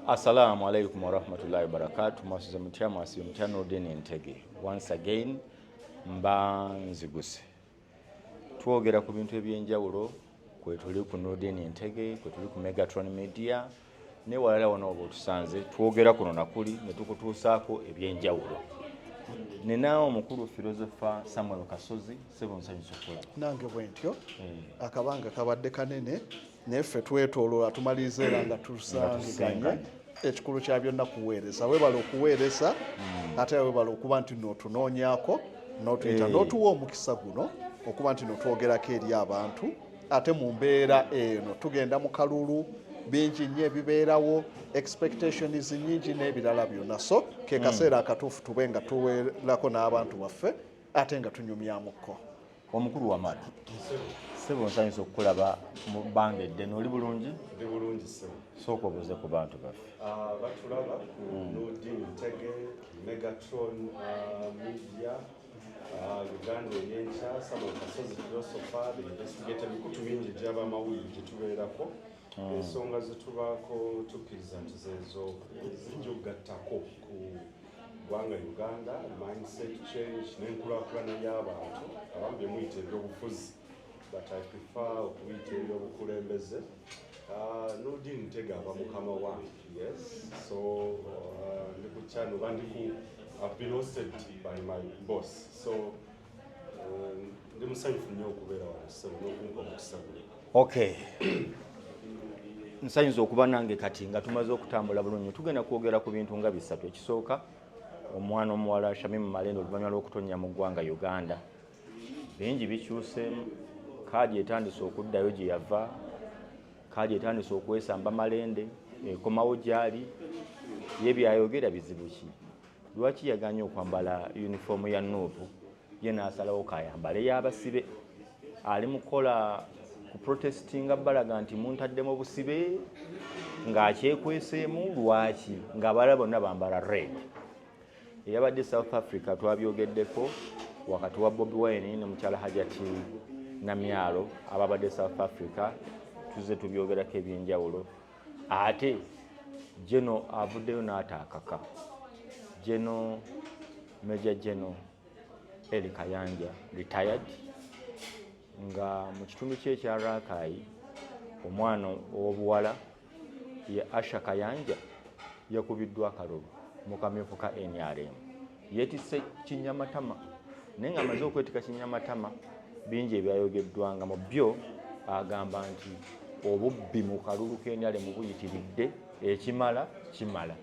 Assalamu alaikum warahmatullahi wabarakatuh. Mwasiza mutya mwasi mtyano deni Ntege. Once again mba nziguse. Twogera ku bintu ebyenjawulo kwe tuli ku Nurdin Ntege, kwe tuli ku Megatron Media ne walala wano obutusanze twogera kuno nakuli ne tukutuusaako ebyenjawulo. Nina omukulu philosopher Samuel Kasozi Nsanyusa Okulaba. Nange bwentyo akabanga kabadde kanene neffe twetooloola tumaliriza era nga tusangiganye ekikulu kya byonna kuweereza. Webala okuweereza ate webala okuba nti n'otunoonyaako n'otuyita n'otuwa omukisa guno okuba nti n'otwogerako eri abantu ate mu mbeera eno tugenda mu kalulu bingi nnyo ebibeerawo expectations nnyingi n'ebirala byonna so ke kaseera akatuufu tube nga tuweerako n'abantu baffe ate nga tunyumyamukko. Omukulu w'amaanyi Ssebo nsanyusa okukulaba mu bbanga eddene. Oli bulungi? Ndi bulungi ssebo. Sooka obuuze ku bantu baffe. Batulaba ku Nurdin Ntege, Megatron Media, Uganda Eyenkya, Samuel Kasozi philosopher, the investigator, bikutu bingi gy'abamawulire gye tubeerako. Ensonga ze tubaako tukkiriza nti zezo zijja okugattako ku ggwanga Uganda, mindset change n'enkulaakulana y'abantu abamu bye muyita ebyobufuzi but I prefer okuyita ebyobukulembeze. Nurdin Ntege aba mukama wange, yes, so ndi ku channel I've been hosted by my boss, so ndi musanyufu nnyo okubeera wano ssebo n'okumpa omukisa guno. Okay. Nsanyusa okuba nange kati nga tumaze okutambula bulungi tugenda kwogera ku bintu nga bisatu. Ekisooka omwana omuwala Shamimu Malende oluvannyuma lw'okutonnya mu ggwanga Uganda bingi bikyuseemu. Kaadi etandise okuddayo gye yava, kaadi etandise okwesamba Malende ekomawo gy'ali ye byayogera bizibu ki. Lwaki yaganye okwambala yunifoomu ya Nuupu ye n'asalawo kayambale y'abasibe ali mukola ku protestinga balaga nti muntaddemu obusibe ng'akyekweseemu lwaki ng'abalala bonna bambala red. Eyabadde South Africa twabyogeddeko wakati wa Bobi Wine ne mukyala Hajati Namyalo ababadde South Africa tuze tubyogerako ebyenjawulo. Ate Jeno avuddeyo n'ataakaka. Jeno Major Jeno Eli Kayanja retired nga mu kitundu kye ekya Rakai omwana ow'obuwala ye Asha Kayanja yakubiddwa akalulu mu kamyufu ka NRM. Yeetisse Kinyamatama naye nga amaze okwetika Kinyamatama bingi ebyayogeddwa nga mu byo agamba nti obubbi mu kalulu k'NRM buyitiridde ekimala kimala.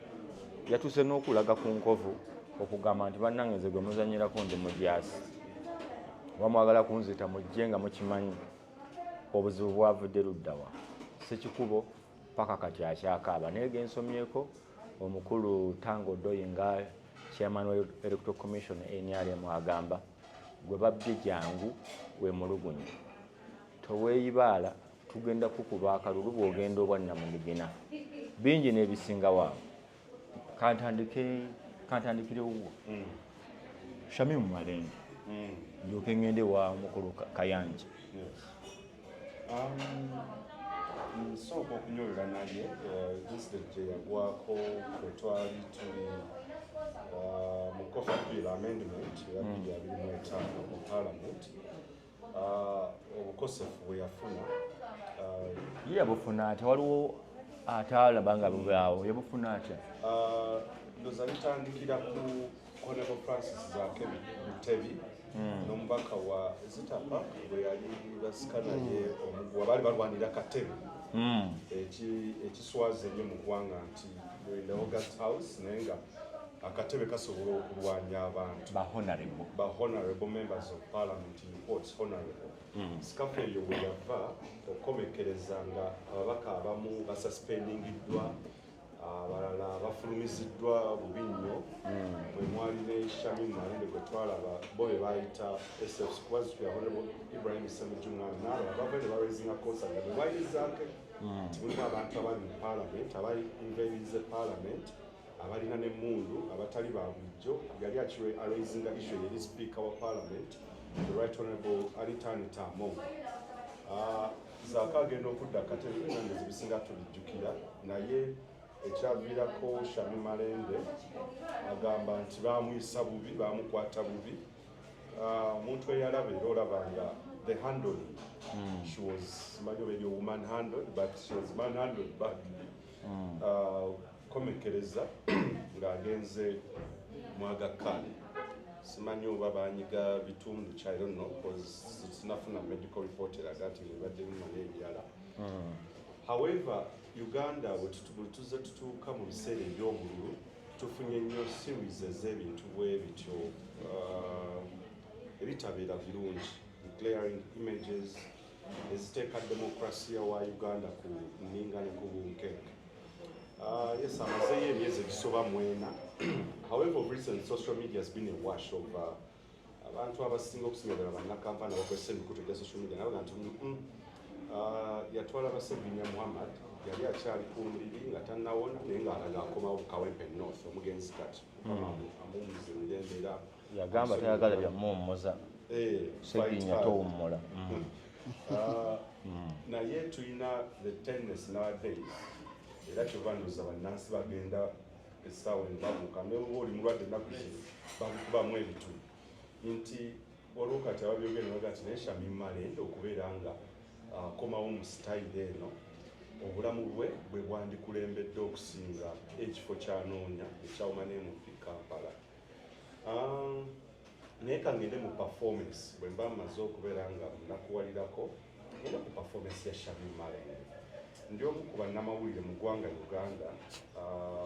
Yatuuse n'okulaga ku nkovu okugamba nti bannange nze gwe muzanyirako ndi mujaasi wamwagala kunzita mujje nga mukimanyi obuzibu bwavudde luddawa. Ssekikubo paka kati akyakaaba naye gensomyeko omukulu Tango Doyinga chairman wa Electoral Commission NRM agamba gwe babbye jangu we mulugunyi toweeyibaala tugenda kukuba akalulu bw'ogenda obwanna mu migina bingi n'ebisinga waawe. Kantandikirewo Shamimu Malende ndyoke ngende wa omukulu Kayanja. Nsooka okunyolera naye incident gye yagwako kwe twali tuli mu Coffee Bill Amendment ya 2025 mu Parliament. Obukosefu bwe yafuna ye yabufuna ate waliwo ataalaba nga bubaawo yabufuna atya? Ndoza litandikira ku Honorable Francis Zakebi Mutebi n'omubaka wa Zitapa bwe yali basika naye omuguwa baali balwanira katebe ekiswaza ennyo mu ggwanga nti in the August House naye nga akatebe kasobola okulwanya abantu ba honorable members of parliament in quotes honorable. Sikafu eyo bwe yava okukomekereza nga ababaka abamu basuspendingiddwa abalala bafulumiziddwa bubi nnyo bwe mwali ne Shamimu Malende gwe twalaba bo be bayita SFC kwazi ya Honorable Ibrahim Ssemujjumwana n'abo abava ne baraising a concern nga bwe bayirizaako nti mulimu abantu abali mu parliament abali invadinze parliament abalina n'emmundu abatali ba bulijjo. Yali araisinga issue yeri speaker wa parliament the right honorable Alitani Tamo. Zaaka agenda okudda akatebe nange zibisinga tulijjukira naye ekyaviirako Shami Malende agamba nti bamuyisa bubi, bamukwata bubi. Omuntu eyalaba era olaba nga the handling, she was maybe woman handled, but she was manhandled badly. Komekereza ng'agenze mwagakale. Simanyi oba banyiga bitundu ki, I don't know, because sinafuna medical report eraga nti ebadde bimala ebyala. However, Uganda bwe tuzze tutuuka mu biseera eby'obululu tufunye nnyo series ez'ebintu bwe bityo ebitabeera birungi, declaring images eziteeka democracy wa Uganda ku nninga ne ku bunkenke. Yes, amazeeyo emyezi egisoba mwena. However, of recent social media has been a wash of abantu abasinga okusinga ddala bannakampani abakozesa emikutu gya social media nabaga nti yatwala Basseginya Muhammad yali akyali ku muliri nga tannawona naye ng'alaga akomawo Kawempe North omugenzi kati amuwuliza emirembe era yagamba tayagala byamuwummuza Sseginya towummula. naye tulina the tendency nowadays era kyova ndowooza bannansi bagenda essaawa enbabuuka neoba oli mulwadde ennaku zino bakukubamu ebitu nti waliwo kati ababyogera nabaga nti naye Shami Malende okubeera nga akomawo mu sitayiri eno obulamu bwe bwe bwandikulembedde okusinga ekifo kyanoonya ekyawuma n'emuppi Kampala. Naye kangende mu performance bwe mba mmaze okubeera nga munakuwalirako era ku performance ya Shami Malende ndi omu ku bannamawulire mu ggwanga Uganda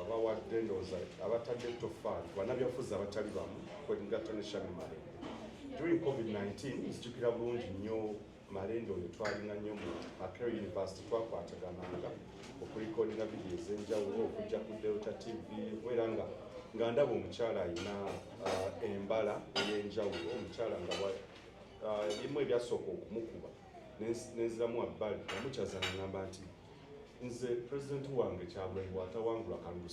bawadde ndowooza abatadde toffaali bannabyabufuzi abatali bamu kwegatta ne Shami Malende. During COVID-19 nzijukira bulungi nnyo Malende oyo twalinga nnyo mu Makerere University twakwatagananga okulikodinga vidiyo ez'enjawulo okujja ku Delta TV era nga ndaba omukyala alina embala ey'enjawulo omukyala nga ebimu ebyasooka okumukuba nenziramu wabbali namukyaza nagamba nti nze pulezidenti wange Kyagulanyi bw'atawangula kalulu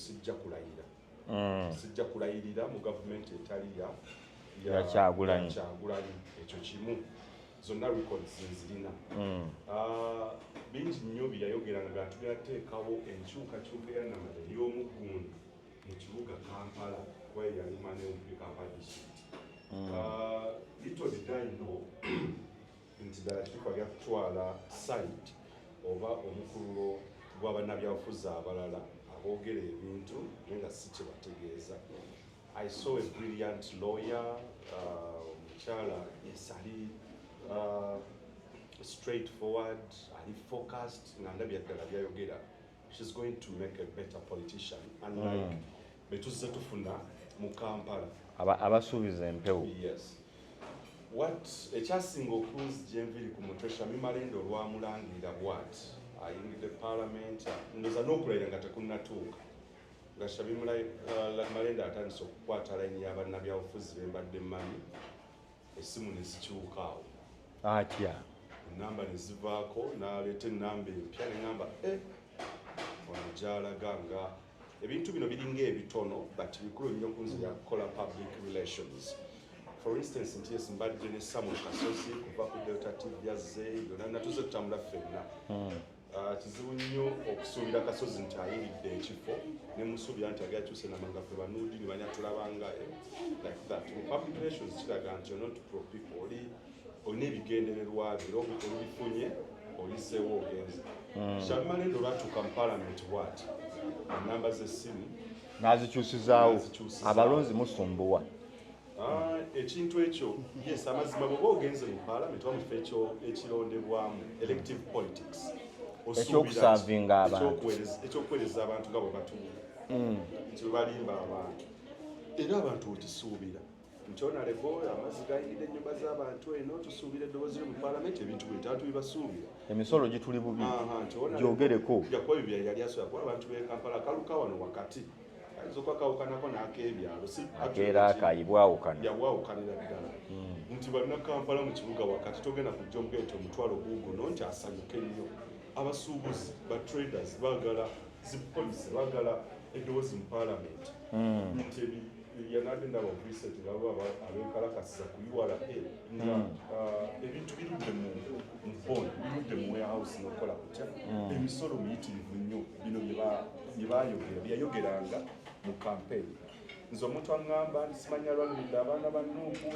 sijja kulayirira mu gavumenti etali ya Kyagulanyi. Ekyo kimu zonna records nzirina. Bingi nnyo byeyayogeranga nga tugenda teekawo enkyukakyuka ey'annamala ey'omuggundu mu kibuga Kampala where yali managed Kampala district. Little did I know nti ddala kikwagala kutwala site oba omukululo gw'abannabyabufuzi abalala aboogera ebintu naye nga si kye bategeeza. I saw a brilliant lawyer, omukyala ali straightforward, ali focused, nga ndabya ddala byayogera. She's going to make a better politician, unlike betuzze tufuna mu Kampala. Abasuubiza empewo. Yes. Ekyasinga okunzi gye nviri ku mutwe Shami Malende olwamulangirira bw'ati ayingidde Parliament ndowooza n'okulayira nga tekunnatuuka nga Shami Malende atandise okukwata layini y'abannabyabufuzi be mbadde mmanyi essimu ne zikyuka awo atya ennamba ne zivaako n'aleeta ennamba empya ne ŋŋamba ono gy'alaga nga ebintu bino biringa ebitono but bikulu nnyo kunzira kukola public relations. For instance, nti yes mbadde ne Samuel Kasozi kuva ku Delta TV yazze yonna natuze tutambula ffenna. Kizibu nnyo okusuubira Kasozi nti ayiridde ekifo ne musuubira nti agenda kyuse namanga ffe banuudi ne banya tulabanga like that. Mu public relations kiraga nti you're not pro people olina ebigendererwa byo olubifunye oliseewo ogenze. Shami Malende olwatuuka mu Parliament bw'ati ennamba z'essimu n'azikyusizaawo abalonzi musumbuwa. Ekintu ekyo yes amazima bw'oba ogenze mu Parliament oba mu kifo ekirondebwamu elective politics ekyokusaavinga abantu ekyokuweereza abantu nga bwe batuula nti bwe balimba abantu era abantu wekisuubira nti onalebo amazzi gayingidde ennyumba z'abantu eno tusuubira eddoboozi lyo mu Parliament ebintu bwe tatu bibasuubira emisolo gituli bubi gyogereko jakuba ebyo yali asobola kuba abantu b'e Kampala akaluka wano wakati ayinza okwakawukanako n'ak'ebyalo akeera akayibwawukana yawawukanira ddala nti bannakampala mu kibuga wakati togenda kujja omugee nti omutwalo guuguno nti asanyuke nnyo abasuubuzi batraders baagala zipolisi baagala eddoboozi mu Parliament nti yanadde ndaba Vincent ngabo abekalakasiza ku URA nga ebintu birudde mu mponi birudde mu warehouse n'okola kutya emisolo miyitirivu nnyo bino bye byayogeranga mu campaign nze omuntu aŋŋamba nti simanya lwalulidde abaana bannuuku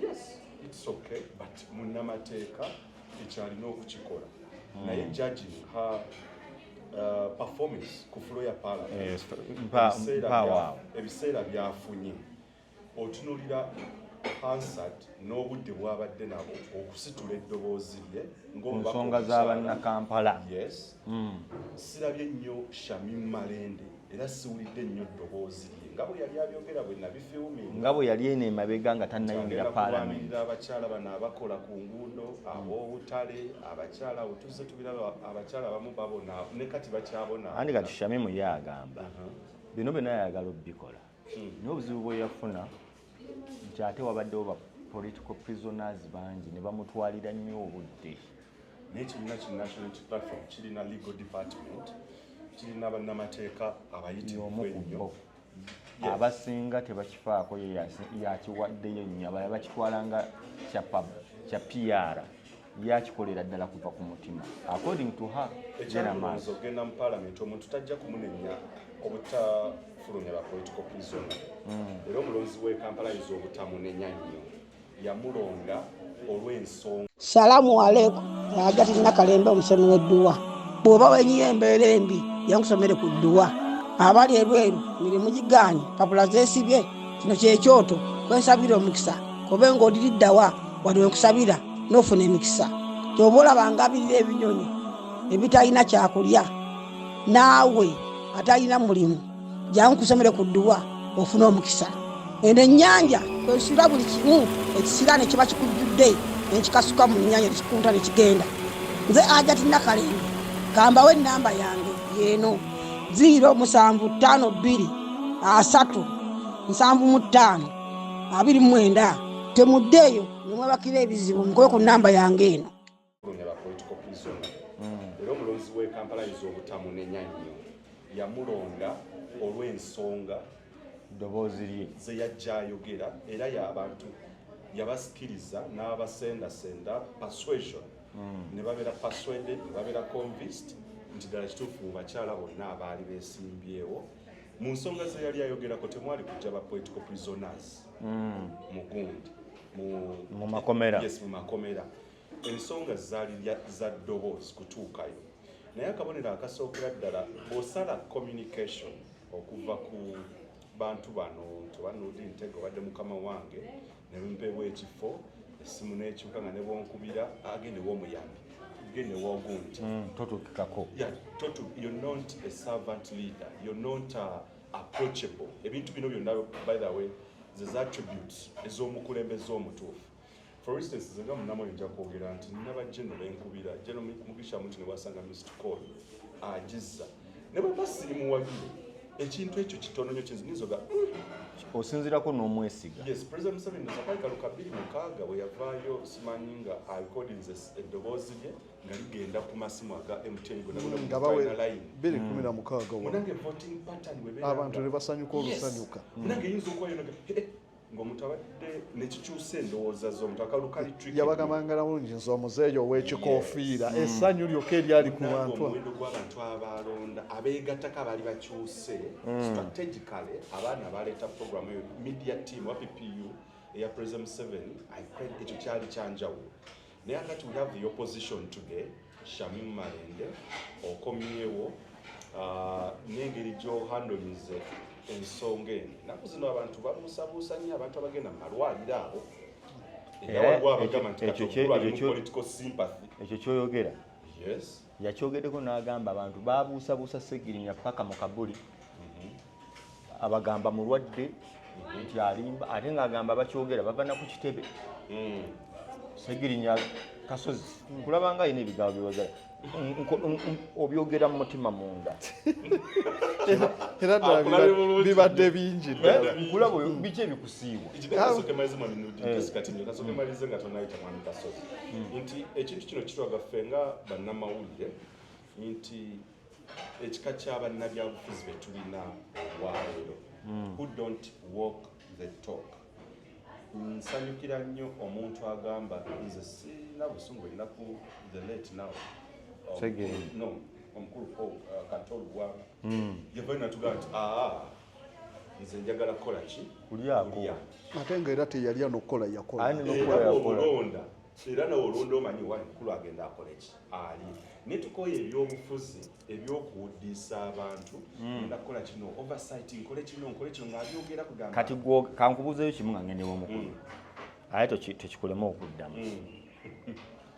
yes it's okay but munnamateeka ekyalina okukikola naye judging her performance ku floor ya parliament ebiseera byafunye otunulira Hansard n'obudde bwabadde nabo okusitula eddoboozi lye ng'ensonga z'abannakampala yes sirabye nnyo Shamim Malende era siwulidde nnyo ddoboozi lye nga bwe yali abyogera bwe nabifilminga nga bwe yali eno emabega nga tannayingira paalamenti abakyala bano abakola ku nguudo ab'obutale abakyala otuzze tubiraba abakyala abamu babona ne kati bakyabona andi kati Shamimu ye agamba bino byonna yayagala obbikola naye obuzibu bwe yafuna nti ate wabaddewo ba political prisoners bangi ne bamutwalira nnyo obudde naye kibiina ki national platform kirina legal department kirina bannamateeka abayitirivu ennyo abasinga tebakifaako ye yakiwaddeyo nnyo abala bakitwalanga kya PR yakikolera ddala kuva ku mutima according to her ekyamalonzi ogenda mu paalamenti omuntu tajja kumunenya obutafulumya ba political prisoner era omulonzi w'e Kampala yiza obutamunenya nnyo yamulonda olw'ensonga. Salamu alaikum Hajati Nakalembe omusomi w'edduwa bw'oba wenyiyo embeera embi yankusomere ku dduwa abali ebweru mirimu gigaanyi papula zeesibye kino kyekyoto kwesabira omukisa kobe ng'odiriddawa wali wenkusabira n'ofuna emikisa ky'oba olabanga abirira ebinyonyi ebitalina kyakulya naawe atalina mulimu jangu kusomere ku dduwa ofuna omukisa eno ennyanja kwesula buli kimu ekisira ne kiba kikujjudde nekikasuka mu nnyanja nekikunta nekigenda nze Hajati Nakalembe kambawo ennamba yange yeeno 075237529 temuddeeyo nemwebakira ebizibu mukobe ku nnamba yange eno. Era omulonzi w'e Kampala yiza obutamunenya nnyo yamulonda olw'ensonga ddoboozi lye ze yajja ayogera era y'abantu yabasikiriza n'abasendasenda persuasion ne babeera persuaded ne babeera convinced nti ddala kituufu mu bakyala bonna abaali beesimbyewo mu nsonga ze yali ayogerako temwali kujja ba political prisoners mu gundi mu makomera yes mu makomera ensonga zaali za ddoboozi kutuukayo naye akabonero akasookera ddala bw'osala communication okuva ku bantu bano tebanudi ntego badde mukama wange ne bimpeebwa ekifo essimu n'ekibuka nga ne bwonkubira agende w'omuyambi gende w'ogundi totukikako you're not a servant leader, you're not approachable. Ebintu bino byonna by the way these attributes ez'omukulembeze omutuufu. For instance zenga munamo nja kwogera nti nabajjeno benkubira jeno mugisha muntu ne wasanga Mr. Call agiza ne bwe basimuwagire ekintu ekyo kitono nnyo kinzizoga osinzirako n'omwesiga. Yes, President Museveni nasakaluka 2006 bwe yavaayo simanyi nga arecordinze eddoboozi lye nga ligenda ku masimu aga MTN nga bawe 2016 munange voting pattern webeera abantu ne basanyuka olusanyuka munange yinza okwayo ng'omuntu abadde nekikyusa endowooza z'omuntu akaluka trick yabagambanga bulungi nze omuzeeyo ow'ekikoofiira essanyu lyokka eryali ku bantu omuwendo gw'abantu abalonda abeegattako abaali bakyuse strategically abaana baleeta programu eyo media team wa PPU eya President Museveni ekyo kyali kyanjawulo naye akati we have the opposition today Shamim Malende okomyewo n'engeri gy'ohandolize ensonga eno naku zino abantu babuusabuusa nnyo abantu abagenda mu malwaliro abo ekyo kyoyogera yes yakyogeddeko n'agamba abantu babuusabuusa Ssegirinya paka mu kabuli abagamba mulwadde nti alimba ate ng'agamba bakyogera bava na ku kitebe Ssegirinya kasozi nkulaba nga alina ebigambo byogera obyogera mu mutima munda era ddala bibadde bingi nkulaba biki ebikusiibwa nti ekintu kino kitwaga ffe nga bannamawulire nti ekika ky'abannabyabufuzi be tulina olwaleero who don't walk the talk. Nsanyukira nnyo omuntu agamba nze sirina busungu erina ku the late now no omukulu Katolo Gwanga yava natugamba nti nze njagala kukola ki kulyako ate nga era teyali anokukola yakola olonda era nawe olonda omanyi wali mukulu agenda akola ki ali ne tukoye ebyobufuzi ebyokuwuddisa abantu ngenda kukola kino oversight nkole kino ng'abyogera kugamba kati kankubuuzeyo kimu nga ngendewo omukulu aye tekikulema okuddamu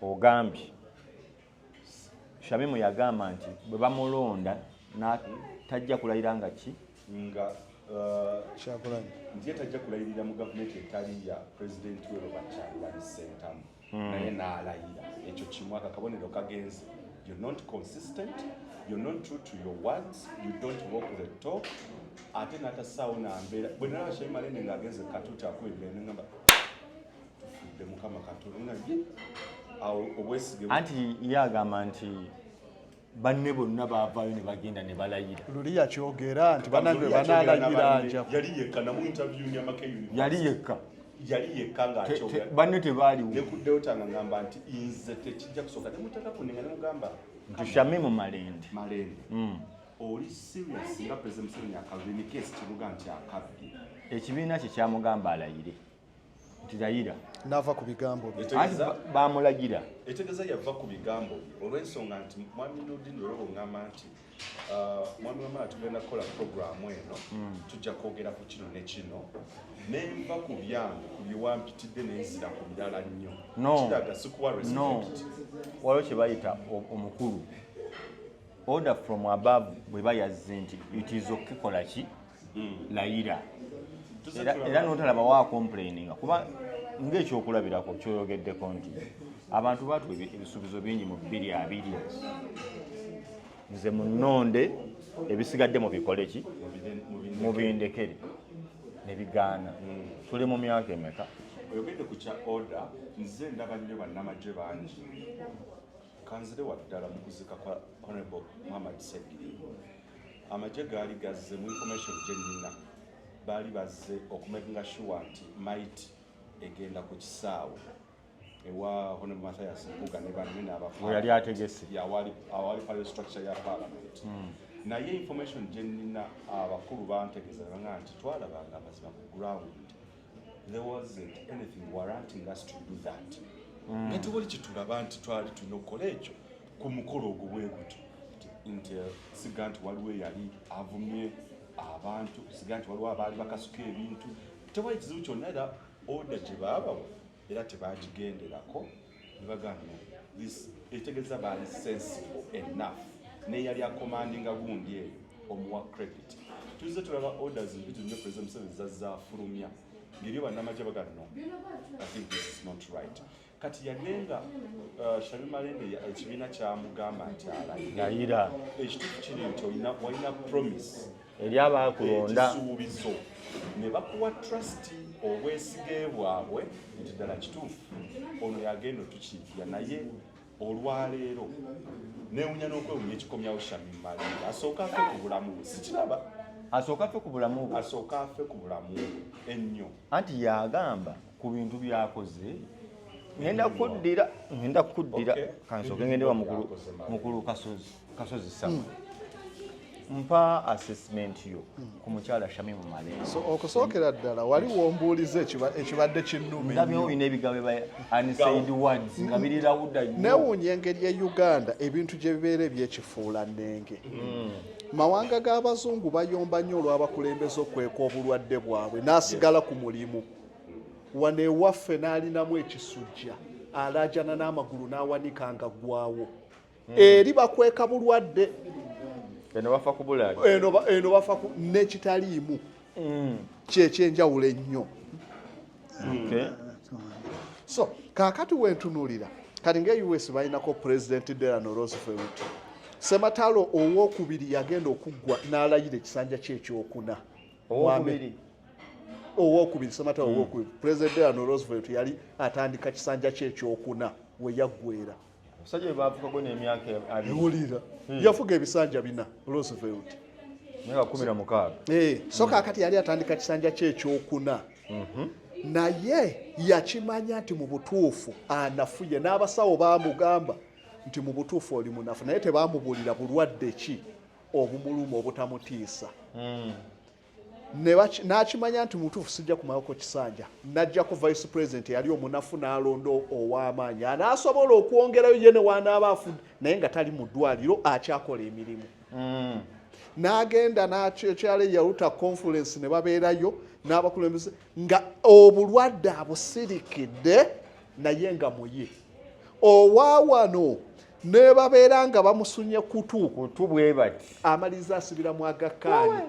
ogambye Shamimu yagamba nti bwe bamulonda tajja kulayira nga ki nga kyakulanyi nti tajja kulayirira mu gavumenti etali ya pulezidenti we Robert Kyagulanyi Ssentamu naye n'alayira ekyo kimu akakabonero kagenze. You're not consistent, you're not true to your words, you don't walk the talk. Ate n'atasaawo n'ambeera bwe nalaba Shamim Malende ng'agenze Katuuti akuwebera n'engamba tufudde Mukama Katonda awo obwesige anti ye agamba nti banne bonna baavaayo ne bagenda ne balayira luli yakyogera nti banange banaalayira nja yali yekka namu interview ya Mackay University yali yekka ng'akyogera banne tebaaliwo nekuddeyo tangangamba nti nze tekijja kusooka temutaka kuninga nemugamba nti Shamimu Malende oli serious nga President Museveni akabini case kivuga nti akabbi ekibiina kye kyamugamba alayire nti layira nava ku bigambo bye anti bamulagira etegeeza yava ku bigambo bye olw'ensonga nti mwami Nurdin Lwero ngamba nti mwami wamala tugenda kukola programu eno tujja kwogera ku kino ne kino nenva ku byange ku byewampitidde nenzira ku birala nnyo kiraga sikuwa respect waliwo kye bayita omukulu order from above bwe bayazze nti it is okikola ki layira era n'otalaba wa complaininga kuba ng'ekyokulabirako kyoyogeddeko nti abantu baatuwa ebisuubizo bingi mu 2020 nze munnonde ebisigadde mu bikole ki mu bindekere ne bigaana tuli mu myaka emeka oyogedde ku kya order nze ndaba nnyo bannamagye bangi kanzire waddala mu kuzika kwa Honorable Muhammad Segiri amagye gaali gazze mu information gye nnina baali bazze okumakinga sure nti might egenda ku kisaawe ewa Honorable Mathias Mpuuga ne banne n'abafu yali ategese awali pale structure ya parliament naye information gye nnina abakulu bantegeeza nga nti twalabanga amazima ku ground there wasn't anything warranting us to do that nga tewali kitulaba nti twali tulina okukola ekyo ku mukolo ogwo bwe gutyo nti siga nti waliwo yali avumye abantu siga nti waliwo abaali bakasuka ebintu tewali kizibu kyonna era order gye baabawa era tebagigenderako ne bagamba this etegeeza baali sensible enough neyali akomandinga gundi eyo omuwa credit tulize tulaba orders mbitu nnyo President Museveni zazaafulumya ngeri bannamagye bagamba no I think this is not right kati yagenga Shamim Malende ekibiina kyamugamba nti alayira ekituufu kiri nti walina promise eri abaakulonda ekisuubizo ne bakuwa trust obwesige bwabwe nti ddala kituufu ono yagenda otukiikira naye olwaleero neewunya n'okwewunya ekikomyawo Shamim Malende asooka afe ku bulamu sikiraba asooka afe ku bulamu bwe asooka afe ku bulamu ennyo anti yagamba ku bintu byakoze ngenda kuddira kansooke ngendewa mukulu kasozi sama mpa assessment yo ku mukyala Shamim Malende so okusookera ddala wali wombuuliza ekibadde kinnumi ndabyo olina ebigambo unsaid words nga biri lawuda neewuunya engeri ya Uganda ebintu gye bibeera ebyekifuula nnenge mawanga g'abazungu bayomba nnyo olw'abakulembeze okweka obulwadde bwabwe n'asigala ku mulimu wano ewaffe n'alinamu ekisujja alaajana n'amagulu n'awanika nga ggwawo eri bakweka bulwadde eno bafa kubulaga eno bafa n'ekitaliimu kyekyenjawulo ennyo so kaakati wentunuulira kati ng'e-US balinako President Delano Roosevelt Sematalo owookubiri yagenda okuggwa n'alayira ekisanja kye ekyokuna owookubiri Sematalo owookubiri President Delano Roosevelt yali atandika kisanja kye ekyokuna we yaggwera Musajja bafukako n'emyaka ewulira yafuga ebisanja 4 Roosevelt myaka 16 so kaakati yali atandika kisanja kye ekyokuna naye yakimanya nti mu butuufu anafuye n'abasawo baamugamba nti mu butuufu oli munafu naye tebamubuulira bulwadde ki obumuluma obutamutiisa n'akimanya nti mutuufu sijja kumalako kisanja najjako vice president yali omunafu n'alondo ow'amaanyi anaasobola okwongerayo ye ne wanaaba afudde naye nga tali mu ddwaliro akyakola emirimu n'agenda n'akyala eyaluta conference ne babeerayo n'abakulembeze nga obulwadde abusirikidde naye nga muye owaawano ne babeera nga bamusunye kutu bwe bati amaliza asibira mu agakaani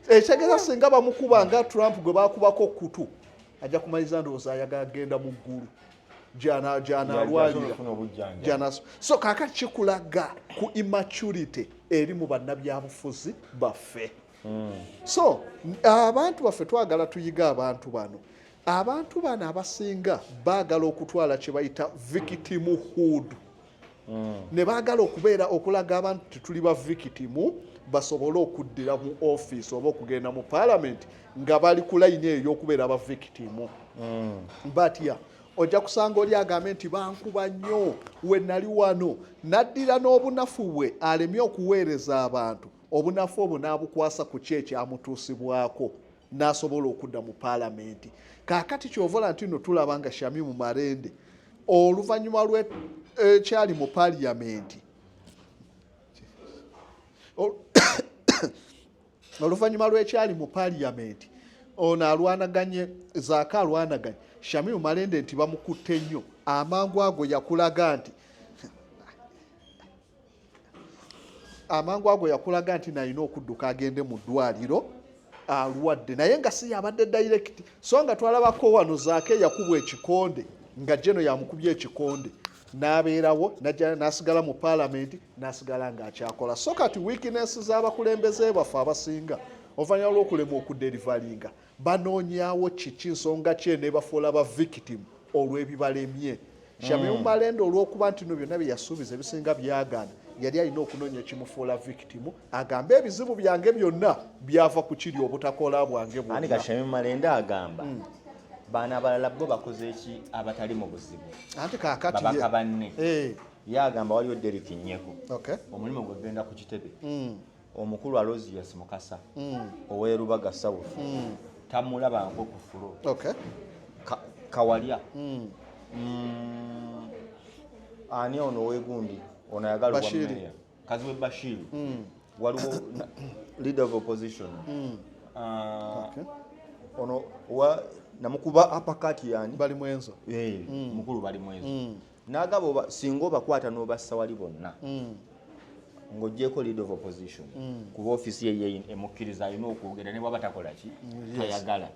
ekitegeeza singa bamukuba nga Trump gwe bakubako kutu ajja kumaliza ndowooza ayagala genda mu ggulu gyanalwalira so kaakati kikulaga ku immaturity eri mu bannabyabufuzi baffe so abantu baffe twagala tuyiga abantu bano abasinga baagala okutwala kye bayita victimhood ne baagala okulaga abantu tetuli ba victimu basobole okuddira mu office oba okugenda mu parliament nga bali ku layini eyo y'okubeera aba victimu batya ojja kusanga oli agambe nti bankuba nnyo we nali wano naddira n'obunafu bwe alemye okuweereza abantu obunafu obwo n'abukwasa ku ki ekyamutuusibwako n'asobola okudda mu paalamenti kaakati kyovola nti nno tulaba nga Shamimu Malende oluvannyuma lw'ekyali mu paaliyamenti oluvannyuma lw'ekyali mu paaliyamenti ono alwanaganye zaaka alwanaganye Shamimu Malende nti bamukutte nnyo amangu ago yakulaga nti nalina okudduka agende mu ddwaliro alwadde naye nga si yabadde direct so nga twalabako wano zaaka yakubwa ekikonde nga jeno yamukubye ekikonde n'abeerawo n'asigala mu paalamenti n'asigala ng'akyakola so kati weakness z'abakulembeze baffe abasinga oluvannyuma lw'okulemwa okuderivalinga banoonyawo kiki nsonga ki eneebafuula ba victim olw'ebibalemye Shamimu Malende olw'okuba nti no byonna bye yasuubiza ebisinga byagaana yali alina okunoonya ekimufuula victimu agambe ebizibu byange byonna byava ku kiri obutakola bwange bwonna. Ani Shamimu Malende agamba baana abalala bo bakoze eki abatali mu buzibu anti kaakati babaka banne yagamba waliwo Derek Nyeko omulimu gwe genda ku kitebe omukulu Alozias Mukasa oweerubaga South tamulabangako ku fulo kawalya ani ono owegundi ono ayagala meya Kaziwe Bashir waliwo leader of opposition ono namukuba apakati yani bali mwenzo mukulu bali mwenzo nagabo singa obakwata n'obassa wali bonna ng'ogyeko leader of opposition kuba ofisi ye emukkiriza alina okwogera ne bwaba takola ki tayagala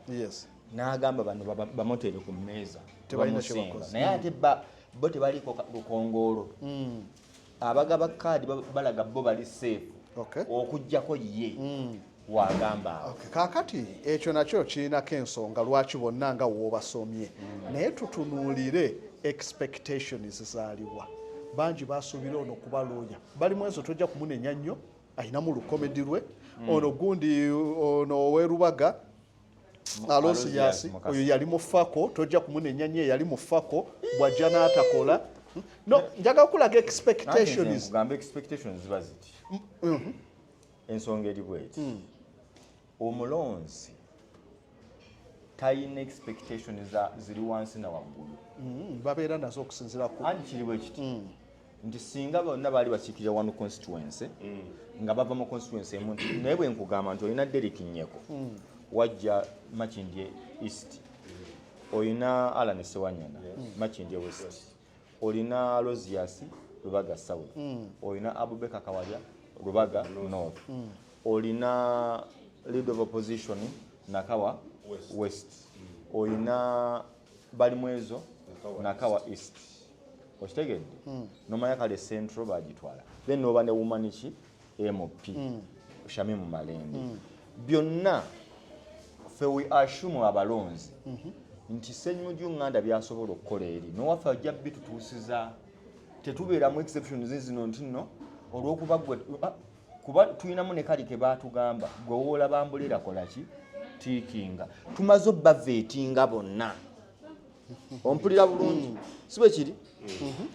n'agamba bano bamotere ku mmeeza tebalina kye bakoze naye ate bo tebaliko lukongoolo abagaba kaadi balaga bo bali safe okuggyako ye wagamba kaakati ekyo nakyo kirinako ensonga lwaki bonna nga woobasomye naye tutunuulire expectations zaaliwa bangi basuubira ono kuba looya bali mwenzo tojja kumunenya nnyo ayinamu lukomedi lwe ono gundi ono oweerubaga Alozias oyo yali mu fako tojja kumunenya nnyo yali mu fako bwajja n'atakola no njaga okulaga expectations ziba ziti ensonga eri bweti omulonzi talina expectations ziri wansi na waggulu babeera nazo okusinziira ku anti kiri bwe kiti nti singa bonna baali bakiikirira wano constituency nga bava mu constituency emu naye bwe nkugamba nti olina Derek Nyeko wajja Makindye East olina Alan Sewanyana Makindye West olina Alozias Lubaga South olina Abubeka Kawalya Lubaga North olina leader of opposition Nakawa West olina Balimwezo Nakawa East okitegedde nomanya kale Central bagitwala then noba ne womanichi MOP Shamimu Malende byonna fe we assume abalonzi nti Ssenyuju Nganda byasobola okukola eri nowaffe ajja bitutuusiza tetubeeramu exceptions zino ntino olw'okuba kuba tulinamu ne kali ke baatugamba gwe woolaba ambulera kola ki tiikinga tumaze obbaveetinga bonna ompulira bulungi si bwe kiri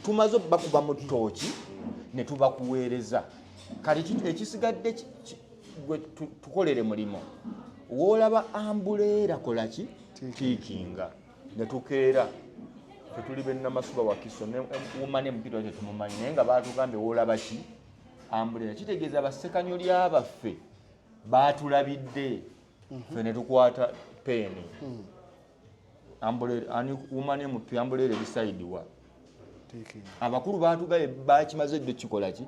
tumaze obbakuba mu ttooki ne tubakuweereza kale ekisigadde gwe tukolere mulimo woolaba ambulera kola ki tiikinga ne tukeera tetuli bennamasuba wakiso newuma nemupira tetumumanyi naye nga baatugambye woolaba ki ambulera kitegeeza bassekanyo lyabaffe baatulabidde ffe ne tukwata peeni wuma nemupi ambulera ebisaidiwa abakulu baatugambye bakimaze dde kikola ki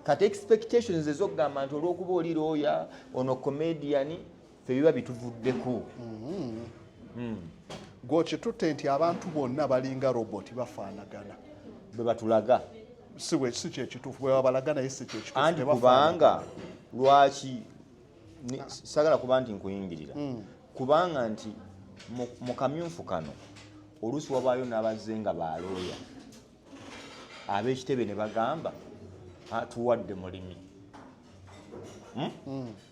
kati expectations ezokugamba nti olw'okuba oli looya ono comedian ffe biba bituvuddeko gwekitutte nti abantu bonna balinga roboti bafaanagana bwe batulaga si kyekituufu bwe babalaga naye si kyekituufu anti kubanga lwaki sagala kuba nti nkuyingirira kubanga nti mu kamyufu kano oluusi wabaayo n'abazze nga balooya ab'ekitebe ne bagamba tuwadde mulimi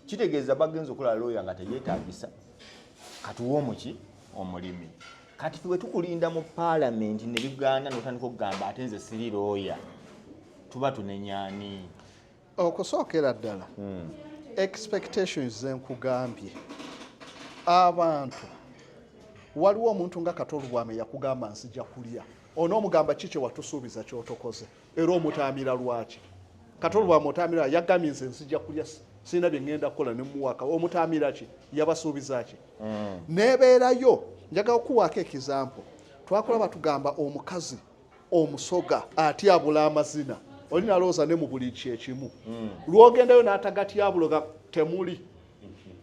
kitegeeza bagenza okulala looya nga teyeetagisa katuwa omuki omulimi kati tuwe tukulinda mu paalamenti ne bigaana n'otandika okugamba ate nze siri looya tuba tunenyaani okusookera ddala expectations zenkugambye abantu waliwo omuntu nga Katolubwame yakugamba nsijja kulya onoomugamba kiki watusuubiza kyotokoze era omutaamira lwaki Katolubwame otaamira yagambye nze nsijja kulya sirina bye ŋŋenda kukola ne muwaka omutaamira ki yabasuubiza ki neebeerayo njagala okuwaako ekizampo twakola batugamba omukazi omusoga atyabula amazina oli nalowooza ne mu buli kyekimu lwogendayo n'atagatyabuloga temuli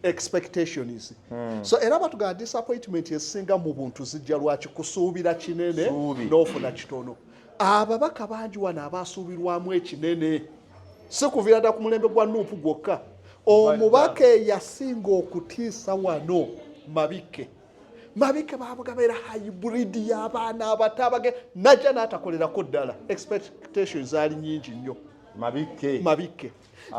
expectations so era batugamba disappointment esinga mu buntu zijja lwaki kusuubira kinene n'ofuna kitono ababaka bangi wano abaasuubirwamu ekinene si kuviira ddala ku mulembe gwa Nuupu gwokka omubaka eyasinga okutiisa wano Mabike bamugabeera hybrid y'abaana abatabage najja n'atakolerako ddala expectations zaali nyingi nnyo Mabike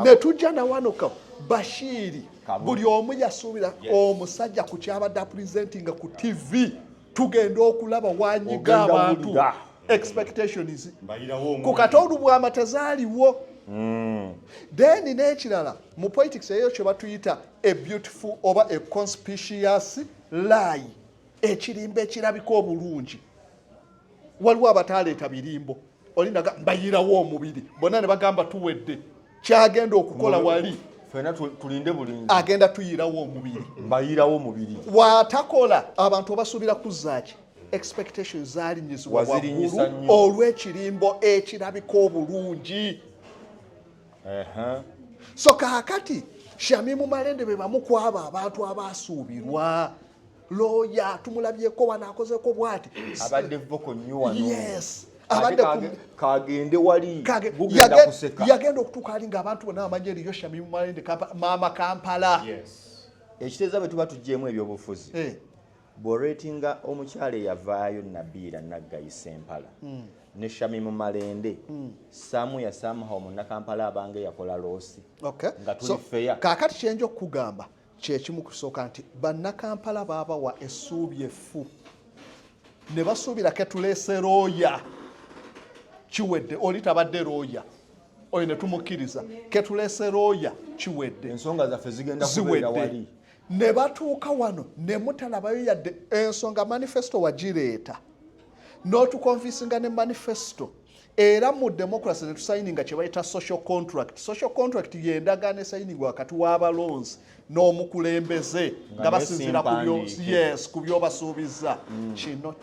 ne tujja na wanoka Bashiri buli omu yasuubira omusajja ku kyabadde apresentinga ku TV tugenda okulaba wanyiga abantu expectations ku Katolubwama tezaaliwo then n'ekirala mu politics eyo kye batuyita a beautiful oba a conspicuous lie ekirimbo ekirabika obulungi waliwo abataaleeta birimbo olinaga mbayirawo omubiri bonna ne bagamba tuwedde kyagenda okukola wali fena tulinde bulinzi agenda tuyirawo omubiri mbayirawo omubiri watakola abantu obasuubira kuzaaki expectations zaalinyizibwa waggulu olw'ekirimbo ekirabika obulungi so kaakati Shamimu Malende be bamu kwaba abantu abaasuubirwa looya tumulabyeko wanaakozeko bwati abadde voko nnyo wano yes abadde kagende wali gugenda kuseka yagenda okutuuka ali ng'abantu bonna bamanyi eriyo Shamimu Malende maama Kampala ekiteeza bwe tuba tuggyemu ebyobufuzi bw'oreetinga omukyala eyavaayo Nabiira Naggayisa Empala ne Shamimu Malende Samu ya somehow Munnakampala abange yakola loosi nga tuli feya kaakati kyenja okukugamba kyekimu kusooka nti bannakampala baabawa essuubi effu ne basuubira ketuleese looya kiwedde oli tabadde looya oyo ne tumukkiriza ketuleese looya kiwedde ensonga zaffe zigenda kubeera wali ne batuuka wano ne mutalabayo yadde ensonga manifesto wagireeta n'otukonvinsinga ne manifesto era mu democracy ne tusayininga kye bayita social contract y'endagaano esayiningwa wakati w'abalonzi n'omukulembeze nga basinziira ku by'obasuubiza kino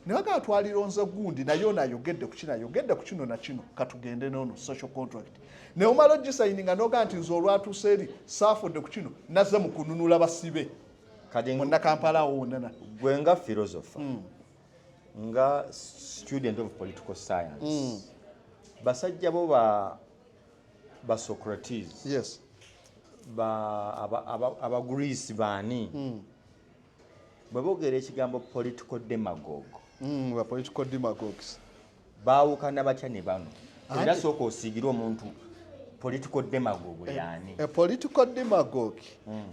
ne bagamba twalironze gundi naye ono ayogedde ku kino na kino katugende n'ono social contract naye omala ogisayininga n'ogamba nti nze olwatuuse eri saafudde ku kino nazze mu kununula basibe Munnakampala wonna gwe nga philosopher nga student of political science basajja bo ba Socrates aba Greece baani bwe boogera ekigambo political demagogue ba political demagogues baawukana batya ne bano era sooka osiigira omuntu political demagogue yani. A political demagogue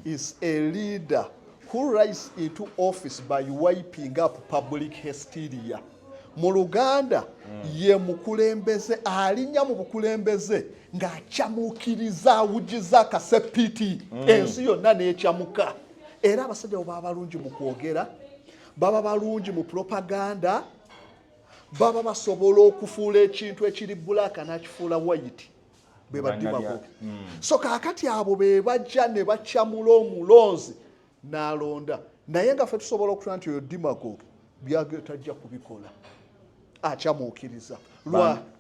is a leader who rises into office by wiping up public hysteria. Mu Luganda ye mukulembeze alinnya mu bukulembeze ng'akyamuukiriza awugiza akasepiti ensi yonna n'ekyamuka. Era abasajja baba balungi mu kwogera, baba balungi mu propaganda, baba basobola okufuula ekintu ekiri black n'akifuula white. Beba demagogue. So kaakati abo be bajja ne bakyamula omulonzi n'alonda. Naye nga ffe tusobola okutula nti oyo demagogue byagenda tajja kubikola. Akyamuukiriza.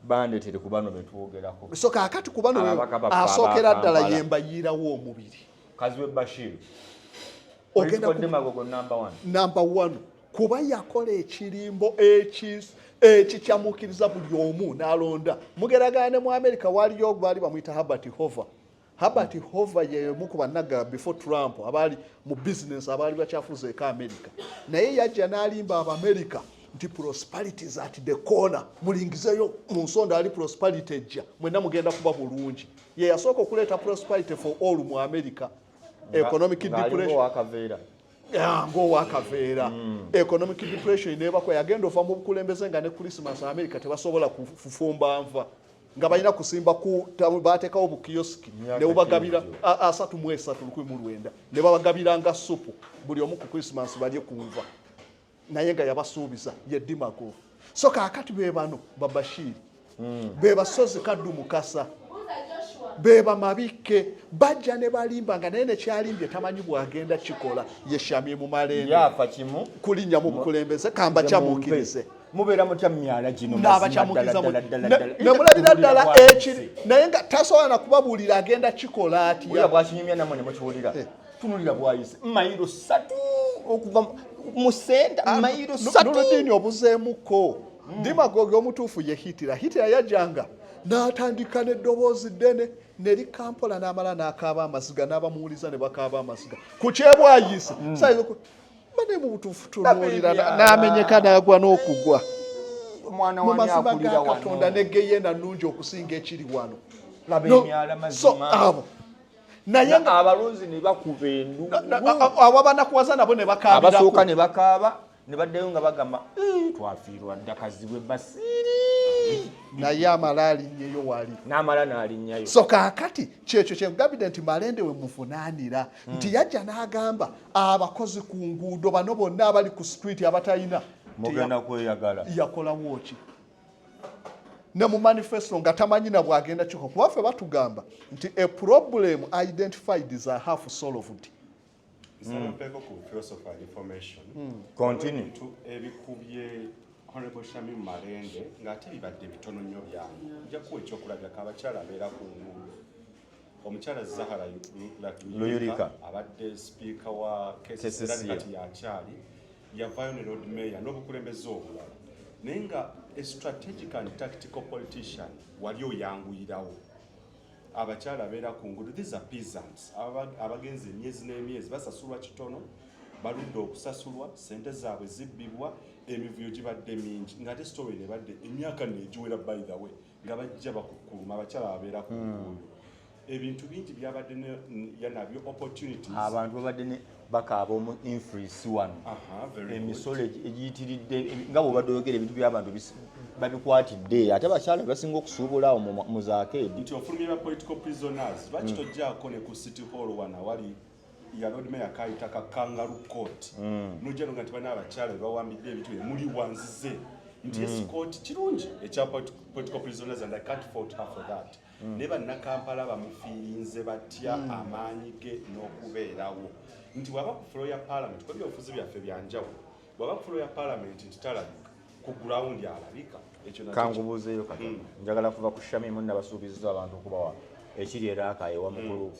Bandetere ku bano be twogerako. So kaakati ku bano asookera ddala yembayiirawo omubiri. Kaziwe Bashir. Political demagogue number one. Kuba yakola ekirimbo ekikyamuukiriza buli omu n'alonda. Mugeragane mu America waliyo baali bamuyita Herbert Hoover. Herbert Hoover ye mu ku bannaga before Trump abaali mu business abaali bakyafuza eka America. Naye yajja n'alimba Abamerica nti prosperity is at the corner. Mulingizeyo mu nsonda ali prosperity ejja. Mwenna mugenda kuba bulungi. Ye yasooka okuleeta prosperity for all mu America. Economic depression. Wakaveera. Economic depression nebako yagenda ova mu bukulembeze nga ne Christmas America tebasobola kufumba nva. Nga balina kusimba ku bateekawo bukioski ne bubagabira 33 ne babagabira nga supu buli omu ku Christmas balye kunva. Naye nga yabasuubiza ye demagogue. So kaakati be bano Babashiri be basozi kaddu mukasa beba mabike bajja ne balimba nga naye nekyalimbye tamanyi bwagenda kikola ye Shamie mu Malende yafa kimu kulinnya mu bukulembeze kamba kyamuukirize mubeera mutya myala gino n'abakyamuukiriza ne mulabira ddala ekiri naye nga tasobola na kubabuulira agenda kikola atya oya bwakinyumya namwe ne mukiwulira tunulira bwayise mayiro 3 okuva mu senta mayiro 3 noludini obuzeemuko demagogue omutuufu ye Hitler yajjanga n'atandika n'eddoboozi ddene neri Kampola n'amala n'akaaba amaziga n'abamuwuliza ne bakaaba amaziga ku kyebwayise bane mu butuufu tunuulira n'amenyeka n'agwa n'okugwa omwana mu wani mazima akulira ga wano Katonda n'eggeye na nnungi okusinga ekiri wano laba emyala mazima abo naye nga abalunzi ne bakuba endu abo banakuwaza nabo ne bakaabirako abasooka ne bakaaba ne baddayo nga bagamba twafiirwa ddakazibwe Basiiri naye amala alinnyeyo wali n'amala n'alinnyayo. So kaakati kyekyo kyegambidde nti Malende we muvunaanira nti yajja n'agamba abakozi ku nguudo bano bonna abali ku street abatalina mugenda kweyagala yakolawo ki ne mu manifesto nga tamanyi na bwagenda kiko kuba ffe batugamba nti a problem identified is a half solved. Mpeko ku philosopher information. Continue. Ebikubye Honorable Shamie Malende ng'ate bibadde bitono nnyo byange. Nja kuwa ekyokulabirako abakyala abeera ku nguudo. Omukyala Zahara Luyirika abadde speaker wa KCCC kati yakyali yavaayo ne Lord Mayor n'obukulembeze obulala. Naye nga a strategic and tactical politician wali oyanguyirawo. Abakyala abeera ku nguudo, these are peasants abagenzi emyezi n'emyezi basasulwa kitono baludde okusasulwa sente zaabwe zibbibwa emivuyo gibadde mingi ng'ate story ne badde emyaka neegiwera by the way nga bajja bakukuluma abakyala abeera ku nguudo ebintu bingi byabadde yanabyo opportunities abantu babadde ne bakaaba omu influence wano emisolo egiyitiridde nga bw'obadde oyogera ebintu by'abantu babikwatidde ate abakyala basinga okusuubula awo mu zaakeedi nti ofulumye ba political prisoners lwaki tojjaako ne ku city hall wano awali ya Lord Mayor kayita ka kangaroo court nojja nga nti bana abakyala bawambidde ebintu muli wanzize nti escort kirungi ekya political prisoners and I can't fault her for that ne bannakampala bamufiirinze batya amaanyi ge n'okubeerawo nti waba ku floor ya parliament kwa byobufuzi byaffe byanjawulo waba ku floor ya parliament nti talabika ku ground alabika ekyo kangubuuzeeyo kati njagala kuva ku Shamie munna basuubizza abantu okubawa ekiri eraaka ewa mukulu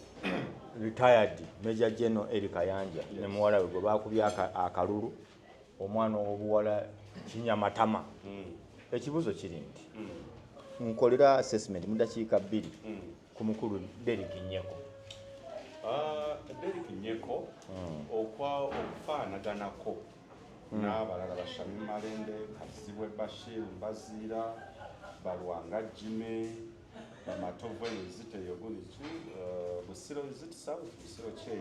retired Major General Eric Kayanja ne muwala we gwe baakubye akalulu omwana ow'obuwala Kinyamatama ekibuzo kiri nti nkolera assessment mu dakiika 2 ku mukulu Derek Nyeko Derek Nyeko okufaanaganako n'abalala Bashami Malende, Kazibwe Bashir, Mbazira, Balwanga Jime, Matovu Zite Yogunichi, Busiro Zit South, Busiro Che,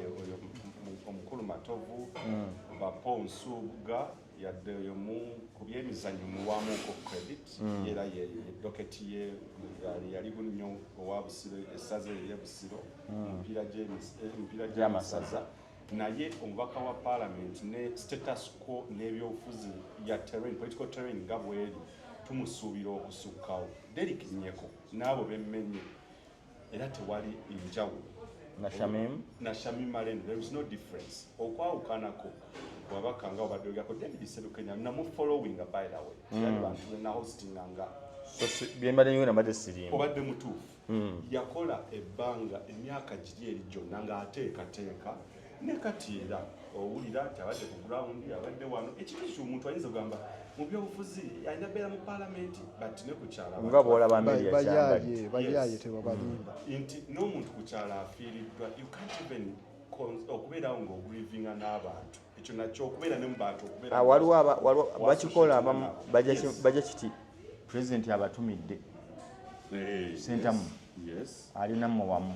Omukulu Matovu, Bapo Nsubuga, yadde yomu kubyemizanyo muwamu ko credit era ye docket ye yali gunyo owa Busiro esaze ye Busiro mpira gy'amasaza naye omubaka wa parliament ne status quo n'ebyobufuzi ya terrain political terrain gabweri tumusuubira okusukkawo Derek Nyeko n'abo bemmenye era tewali injawulo na Shamim Malende there is no difference okwawukanako wabakanga obaddogako David Sserukenya namu following by the way yani bantu na hosting nga so byembadde nyo nabadde sirimu obadde mutuufu yakola ebbanga emyaka giri eri gyonna ng'ateekateeka ne kati era owulira nti abadde ku ground abadde wano ekintu ekyo omuntu ayinza okugamba mu byobufuzi alina beera mu palamenti but ne kukyala nga bwolaba media bayaye tebabalimba nti n'omuntu kukyala afiiriddwa you can't even okubeerawo ng'ogulivinga n'abantu ekyo nakyo okubeera ne mu bantu okubeera waliwo bakikola abamu bajja kiti president abatumidde sentamu alinamu wamu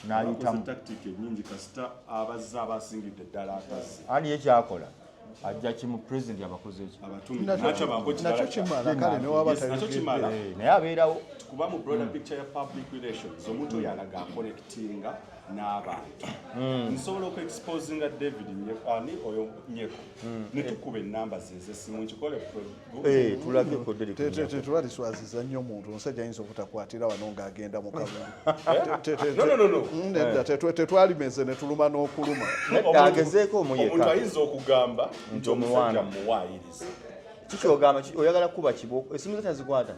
n'ayitamu tactic ennyingi kasita abazza abasingidde ddala atazi ali ekyakola ajja kimu president yabakoze nakyo kimala kale newabatayogedde naye abeerawo kuba mu broader picture ya public relations omuntu oyo alaga connectinga n'abantu nsobola okuexposinga David Nyeko oyo Nyeko netukuba ennamba ze z'essimu nkikole tulageko tetwaliswaziza nnyo omuntu omusajja ayinza obutakwatira wano ng'agenda mu kabuga tetwalimeze ne tuluma n'okuluma agezeeko omuntu ayinza okugamba nti omusajja muwaayiriza kikyogamba oyagala kuba kibooko essimu zetazikwata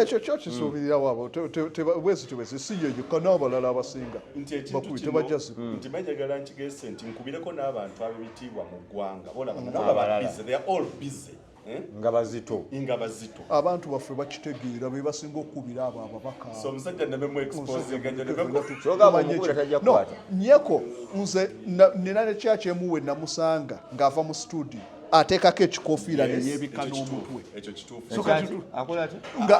ekyo kyo kisuubirira wabo bwezityo si yeyuka n'abalala abasinga nti bajagala nkigese nti nkubireko n'abantu ab'ebitiibwa mu ggwanga nga bazito abantu baffe bakitegeera be basinga okukubira abo ababaka Nyeko nze nina ne kyakyemuwe namusanga ng'ava mu studio ateekako ekikofiira neyeebika n'omutwe nga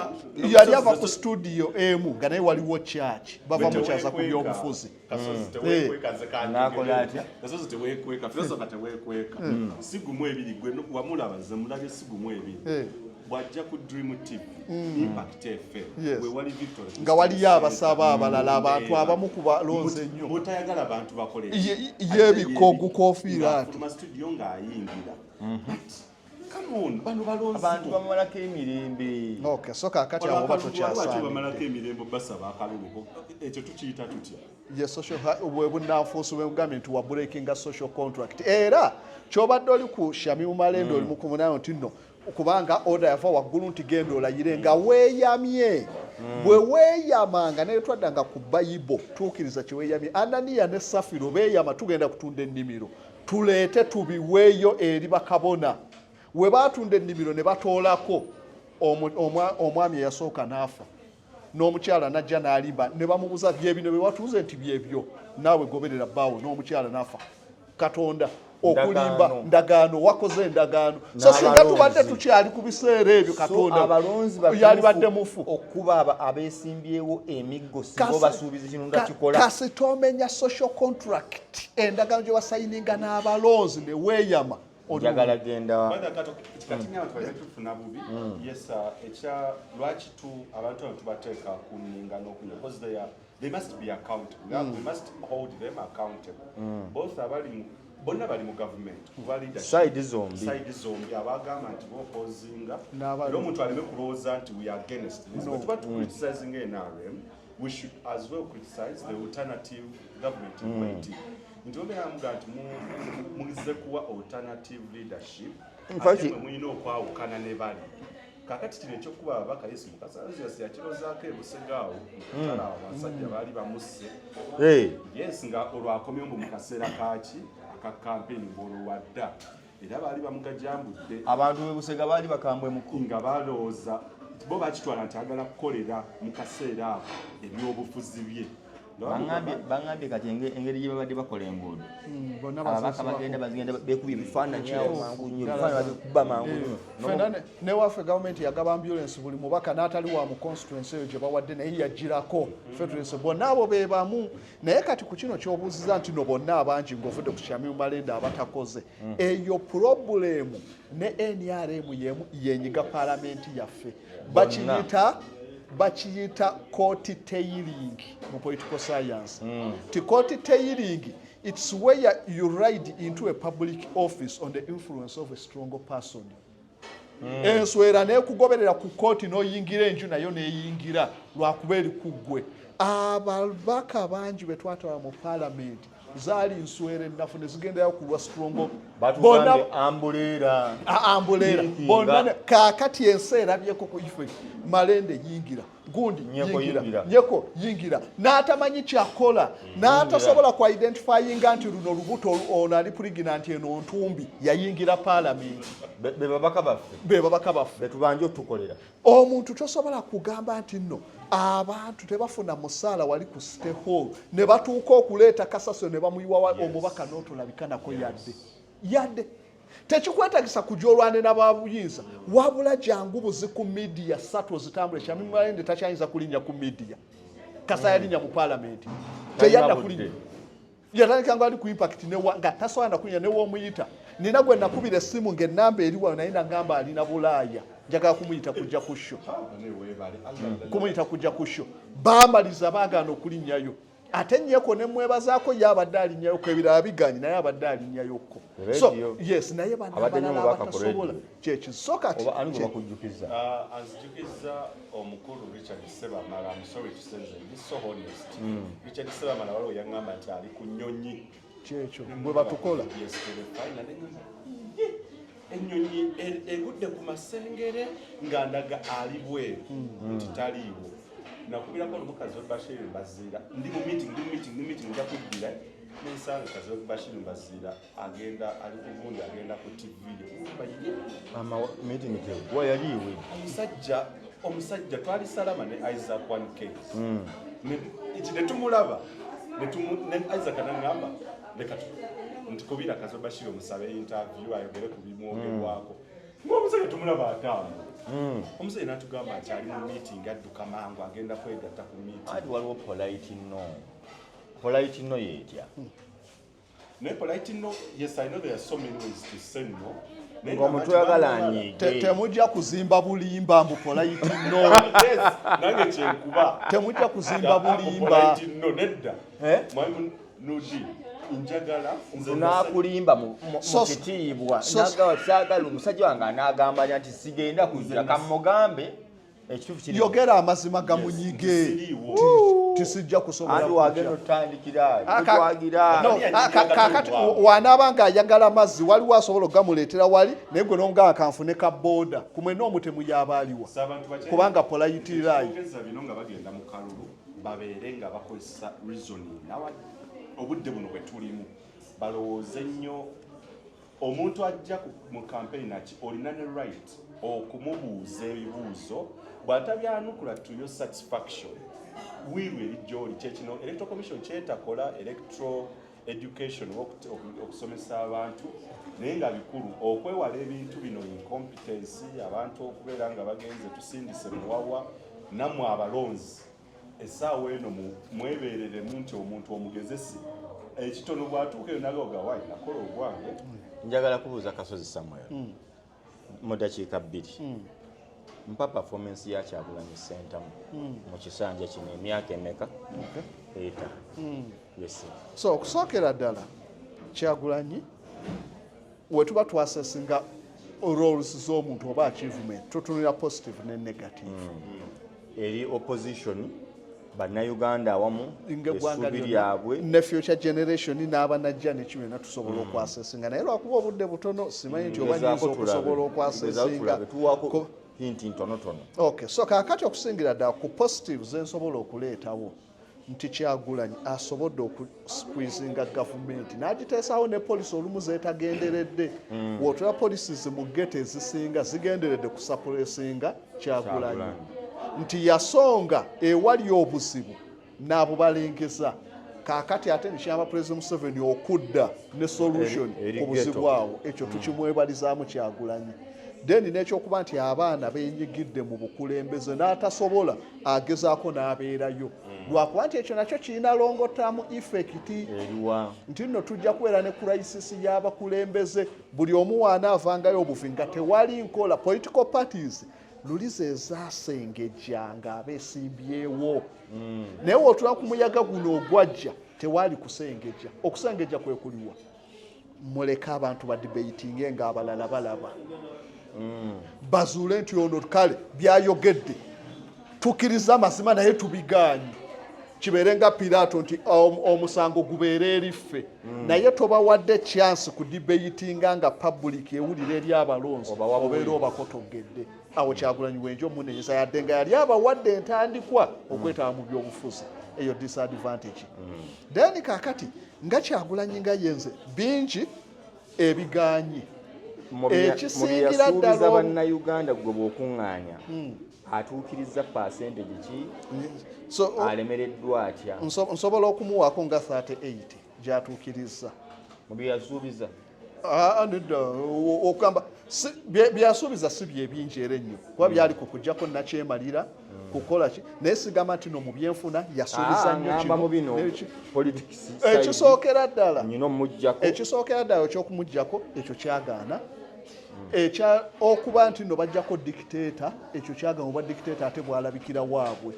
yali ava ku studio emu nga naye waliwo kyaki bava mukyaza ku byobufuzi sigumu ebiri gwe wamulaba nze mulabye sigumu ebiri bwajja ku Dream TV Impact FM we wali Victoria nga waliyo abasaba abalala abantu abamu ku balonze ennyo mutayagala abantu bakole yeebikogu kofiira ati mu studio ng'ayingira come on bano balonzi abantu bamalako emirembe okay so kakati abo batokyasaana bamalako emirembe basaba akaluluko ekyo tukiyita tutya ye social bwebunnanfuusi bwegambye nti wa breaking social contract era kyobadde oli ku Shamim Malende oli mukumunano nti nno kubanga order yafa waggulu nti genda olayire nga weeyamye bwe weeyamanga naye twaddanga ku Bayibo tuukiriza kyeweeyamye Ananiya ne Safiro beeyama tugenda kutunda ennimiro tuleete tubiweeyo eri bakabona we baatunda ennimiro ne batoolako omwami eyasooka n'afa n'omukyala najja n'alimba ne bamubuza byebino bye watuuze nti byebyo naawe goberera bbaawo n'omukyala n'afa Katonda okulimba ndagaano wakoze endagaano so singa tubadde tukyali ku biseera ebyo Katonda yali badde mufu okuba abeesimbyewo emiggo singa basuubiza kino ndakikola kasi tomenya social contract endagaano gye wasayininga n'abalonzi ne weeyama njagala genda tufuna bubi lwaki abantu abo tubateeka ku nninga n'okunya because they must be accountable we must hold them accountable both abali bonna bali mu government kuba side zombi abagamba nti bopozinga era omuntu aleme kulowooza nti we are against this but tuba tucriticizing NRM we should as well criticize the alternative government in nti obeeramuga nti mugize kuwa alternative leadership ate mwe mulina okwawukana ne bali kakati kino ekyokuba ababaka Yesu Mukasa yakirozaako ebusegaawo mukutala abasajja baali bamusse yes nga olwakomyewo mu kaseera kaki akakampeeni ng'olwadda era baali bamugajambudde abantu bebusega baali bakambwe mukulu nga balowooza bo bakitwala nti agala kukolera mu kaseera ako ebyobufuzi bye Bangambye kati engeri gye babadde bakola enguudo bonna ababaka bagenda bekubye ebifaananyi awo mangu nnyo ebifaananyi babikuba mangu nnyo newaffe gavumenti yagaba ambulance buli mubaka n'atali wa mu constituency eyo gye bawadde naye yagirako federation bonna abo be bamu naye kati ku kino ky'obuuziza nti no bonna abangi ng'ovudde ku Shamim Malende abatakoze eyo purobulemu ne NRM yenyiga paalamenti yaffe bakiyita court tailing mu political science ti court tailing it's where you ride into a public office on the influence of a strong person enswera neekugoberera ku kooti n'oyingira enju nayo neeyingira lwakuba eri ku ggwe ababaka bangi be twatwala mu paalamenti zaali nswera ennafu ne zigendayo ku lwa strongo ambuleera bonna kaakati ensi erabyeko ku ife Malende yingira gundi nyeko yingira n'atamanyi kyakola n'atasobola ku identifyinga nti luno lubuto ono ali pregnant eno ntumbi yayingira paalamenti be babaka baffe betubanje otukolera omuntu tosobola kugamba nti nno abantu tebafuna musaala wali ku State Hall ne batuuka okuleeta kasaso ne bamuyiwa omubaka n'otolabika nako yadde tekikwetagisa kujja olwane n'ababuyinza wabula jangu buzi ku media ssatu zitambule Shamim Malende takyayinza kulinnya ku media kasa yalinnya mu paalamenti teyadda kulinnya yatandika nga ali ku impact nga tasobola kulinnya newoomuyita nina gwe nakubira essimu ng'ennamba eriwa naye nagamba alina Bulaaya njagala kumuyita kujja ku show baamaliza baagaana okulinnyayo ate nnyeko ne mwebazaako yabadde alinnyayo ko ebirala biganyi naye abadde alinnyayokko so yes naye banabalala abatasobola kyekisooka anzijjukiza omukulu Richard Sebamala amusore kisenze ndi so honest Richard Sebamala waliwo yaŋŋamba nti ali ku nnyonyi kyekyo bwe batukola ennyonyi egudde ku masengere nga ndaga ali bweru nti taliiwo nakubirako omukazi we Bashir Mbazira ndi mu meeting nja kuddira n'ensanga kazi we Bashir Mbazira agenda ali ku gundi agenda ku TV meeting wa yaliwe omusajja twali salama ne Isaac 1K ne tumulaba ne Isaac anangamba leka ntikubira kazi we Bashir omusabe interview ayogere ku bimwogerwako ng'omusajja tumulaba atamba omusajja n'atugamba nti ali mu meeting adduka mangu agenda kwegatta ku meeting adi waliwo polite no yetya naye polite no yes I know there are so many ways to say no ng'omuntu oyagala anyiige temujja kuzimba bulimba mbu polite no nange kyenkuba temujja kuzimba bulimba no nedda mwalimu Nudi njagala nakulimba mu kitiibwa saagala omusajja wange anaagamba nti sigenda kuzira kamugambe ekituufu kiri yogera amazima gamunyige tisijja kusobola wagenda otandikira tutwagira kakati wanaaba nga ayagala amazzi waliwo asobola okugamuleetera wali naye gwe n'omugamba kanfune ka booda kumwe n'omutemu yabaaliwa kubanga polayitirayi bino nga bagenda mu kalulu babeere nga bakozesa reasoning obudde buno bwe tulimu balowooze nnyo omuntu ajja mu campaign ati olina ne right okumubuuza ebibuuzo bw'atabyanukula to your satisfaction wiiru erijjoli kyekino electoral commission kyetakola electoral education okusomesa abantu naye nga bikulu okwewala ebintu bino incompetency abantu okubeera nga bagenze tusindise muwawa nammwe abalonzi essaawa eno mwebeereremu nti omuntu omugezesi ekitono bw'atuuka eyo nagoga wayi nakola ogwange njagala kubuuza Kasozi Samuel mu dakiika 2 mpa performance ya Kyagulanyi Center mu kisanja kino emyaka emeka eta yes so okusookera ddala Kyagulanyi wetuba twasesinga roles z'omuntu oba achievement tutunira positive ne negative eri opposition bannayuganda awamu essuubi lyabwe ne future generation n'abanajja nekiwe natusobola okwasesinga naye lwakuba obudde butono simanyi nti oba nyinza okusobola okwasesinga hinti ntonotono okay so kaakati okusingira ddala ku positive zensobola okuleetawo nti Kyagulanyi asobodde okusqueezinga gavumenti n'agiteesawo ne polisi olumu zeetagenderedde wotula polisi mu gete ezisinga zigenderedde kusapulesinga Kyagulanyi nti yasonga ewali obuzibu n'abo balengeza kaakati ate nekiyamba President Museveni okudda ne solution ku buzibu awo ekyo tukimwebalizaamu Kyagulanyi. Then n'ekyokuba nti abaana beenyigidde mu bukulembeze n'atasobola agezaako n'abeerayo lwakuba nti ekyo nakyo kirina longo term effect nti nno tujja kubeera ne crisis y'abakulembeze buli omu waanaavangayo obufi nga tewali nkola political parties luli ze zaasengejjanga abeesimbyewo naye wotula ku muyaga guno ogwajja tewali kusengejja okusengejja kwe kuliwa muleke abantu badebatinge ng'abalala balaba bazuule nti ono kale byayogedde tukkiriza amazima naye tubigaanye kibeere nga Pilato nti omusango gubeere eriffe naye tobawadde chance ku debatinga nga public ewulira eri abalonzi obeera obakotogedde awo Kyagulanyi bwenjo muneyesa yadde nga yali abawadde entandikwa okwetaba mu byobufuzi eyo disadvantage then kaakati nga Kyagulanyi nga yenze bingi ebigaanye ekisingira ddala bannayuganda gwe bw'okuŋŋaanya atuukiriza percentage ki alemereddwa atya nsobola okumuwaako nga 38 gyatuukiriza mu byeyasuubiza nedda okugamba byasuubiza si byebingi era ennyo kuba byali kukujjako nakyemalira kukola ki naye sigamba nti no mu byenfuna yasuubiza nnyo ekisookera ddala ekyokumugjako ekyo kyagaana ekya okuba nti no bajjako dictator ekyo kyagaana oba dictator ate bwalabikira waabwe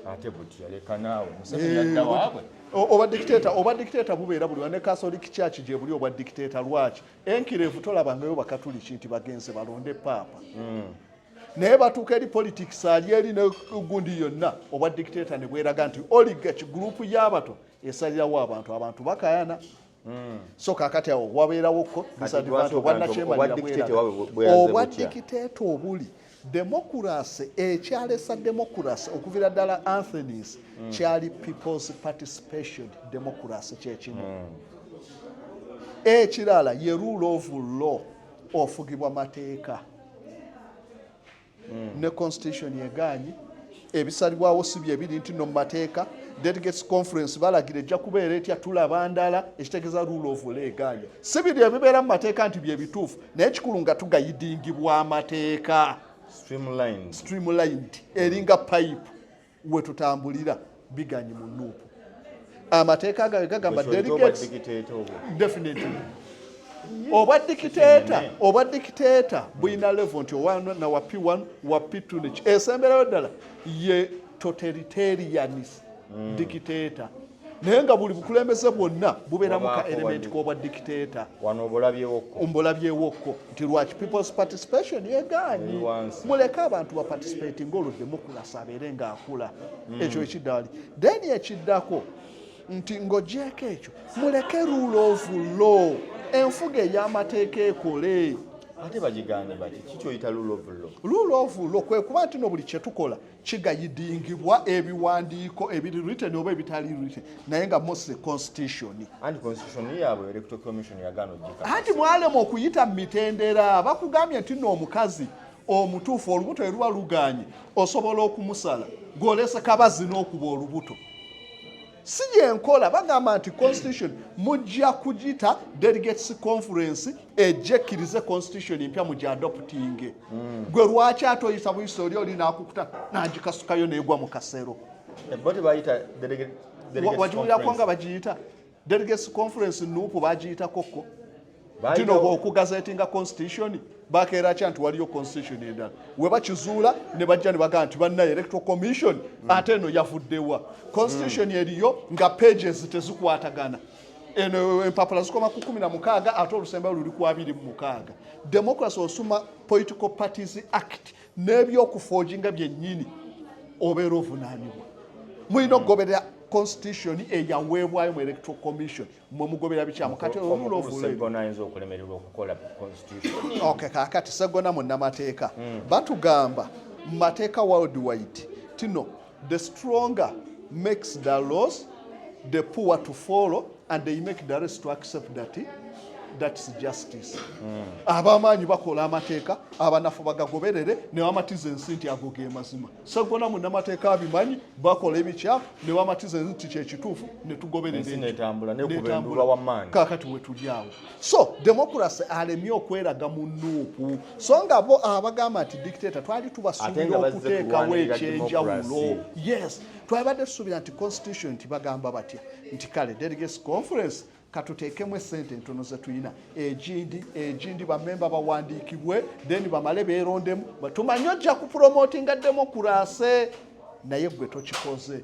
oba dictator bubeera buli ne Catholic Church gye buli obwa dictator lwaki enkirevu tolabangayo bakatuliki nti bagenze balonde paapa naye batuuka eri politics ali eri negundi yonna obwa dictator ne bweraga nti oligarch group y'abato esalirawo abantu bakayana so kaakati awo wabeerawoko obwa dictator obuli democracy ekyalesa democracy okuvira ddala Anthony's kyali people's participation democracy kyekimu ekirala ye rule of law ofugibwa mateeka ne constitution yegaanyi ebisalibwawo si bye biri nti no mu mateeka delegates conference balagira ejja kubeera etya tulaba ndala ekitegeeza rule of law egaanya si biri ebibeera mu mateeka nti bye bituufu naye kikulu nga tugayidingibwa amateeka streamlined eringa pipe we tutambulira biganyi mu nuupu amateeka agawe gagamba delegates definitely oba dictator buyina level nti owana na wa P1 wa P2 neki esemberayo ddala ye totalitarianis dictator naye nga buli bukulembeze bwonna bubeeramu ka element k'obwa dictator mbolabyewokko nti lwaki people's participation yegaanyi muleke abantu baparticipating olwo democracy abeere ng'akula ekyo ekiddali then ekiddako nti ng'ogyeko ekyo muleke rule of law enfuga ey'amateeka ekole ate bagiganye bati kikyoyita rule of law kwe kuba nti no buli kyetukola kigayidingibwa ebiwandiiko ebiri written oba ebitali written naye nga mostly constitution yaabwe electoral commission yagaana ogika anti mwalema okuyita mu mitendera bakugambye nti no omukazi omutuufu olubuto eruba luganye osobola okumusala ng'olese kabazi n'okuba olubuto si yenkola bagamba nti constitution mujja kugita delegates conference ejjekkirize constitution empya mujja adopting gwe lwaki atoyisa buyisa oli n'akukuta n'agikasukayo n'egwa mu kasero wagiwulira kwanga bagiyita delegates conference nuupu bagiyita kokko tino okugazetinga constitution bakeera kya nti waliyo constitution endala we bakizuula ne bajja ne bagamba nti bannaye electoral commission ate eno yavuddewa constitution eriyo nga pages tezikwatagana eno empapula zikoma ku 16 ate olusembayo luli ku 26 democracy osuma political parties act n'ebyokuforginga byennyini obeera ovunaanibwa mulina okugoberera constitution eyaweebwayo mu electoral commission mwe mugobera bikyamu kati okay kakati segona munnamateeka batugamba mu mateeka worldwide tino the stronger makes the laws the poor to follow and they make the rest to accept that that's justice. Abamaanyi bakola amateeka abanafu bagagoberere ne wamatiza ensi nti ago ge mazima. Sagona munnamateeka abimanyi bakola ebikyafu ne wamatiza ensi nti kyekituufu ne tugoberere ensi netambula nekubendulwa wamaanyi. Kaakati we tuli awo. So democracy alemye okweraga mu nuupu. So nga bo abagamba nti dictator twali tubasuubira okuteekawo ekyenjawulo. Yes, twabadde tusuubira nti constitution nti bagamba batya nti kale delegates conference katuteekemu essente ntono ze tulina egindi bamemba bawandiikibwe then bamale beerondemu tumanye ojja kupromotinga democracy naye gwe tokikoze.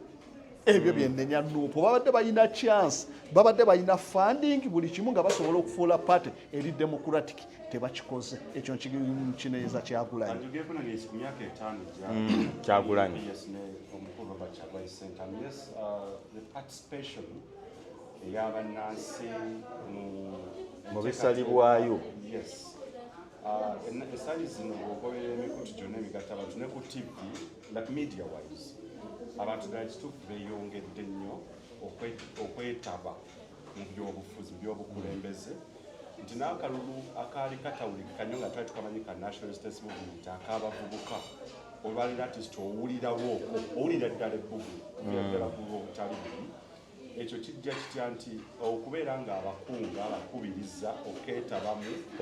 Ebyo byennenya nuupu babadde balina chance babadde balina funding buli kimu nga basobola okufuula party eri democratic tebakikoze. Ekyo kineeza Kyagulanyi. Kyagulanyi. ey'abannansi mu bisalibwayo. Ensangi zino bw'ogoberera emikutu gyonna emigatta abantu ne ku TV like media wise abantu ddala kituufu beeyongedde nnyo okwetaba mu byobufuzi byobukulembeze nti n'akalulu akaali katawulikika nnyo nga twali tukamanyi ka national resistance movement ak'abavubuka olwalina artist owulirawooko owulira ddala ebbugu ddala buba obutali buli ekyo kijja kitya nti okubeera nga abakunga bakubiriza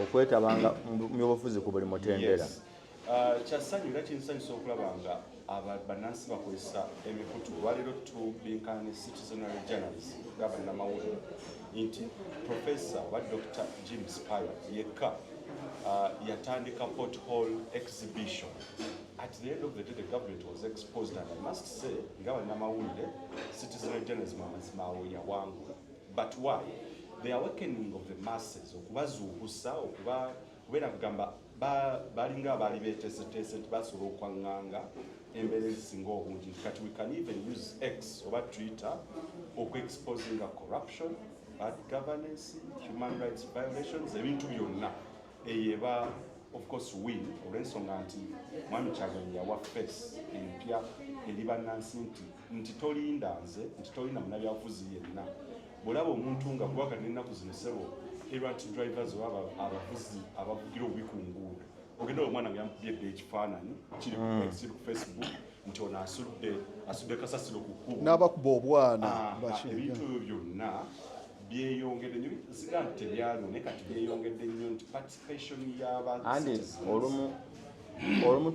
okwetabanga mu byobufuzi ku buli mutendera. Kyassanyu era kinsanyusa okulaba nga bannansi bakozesa emikutu lwaleero tubinkana ne citizenary journalism gabannamawulire nti professor wa Dr. James Pilot yekka yatandika pothole exhibition. At the end of the day, the government was exposed, and I must say, citizenary journalism yawangula. But why? The awakening of the masses, okubazuukusa, okubeera kugamba balinga abaali beeteeseteese nti basobola okwanganga embeera ezisinga obungi. Kati we can even use X oba Twitter okwe-exposing corruption, bad governance, human rights violations, ebintu byonna eyeba of course win olw'ensonga nti mwami Kyagulanyi yawa face empya eri bannansi nti tolinda nze nti tolinda munnabyabufuzi yenna bw'olaba omuntu nga kuba kati n'ennaku zino ssebo errant drivers oba abavuzi abavugira obubi ku nguudo ogenda omwana nga yamukubyedde ekifaananyi kiri ku Facebook nti ono asudde kasasiro ku kkubo n'abakuba obwana ebintu ebyo byonna byeyongedde nnyo siga nti tebyaliwo naye kati byeyongedde nnyo nti participation andi olumu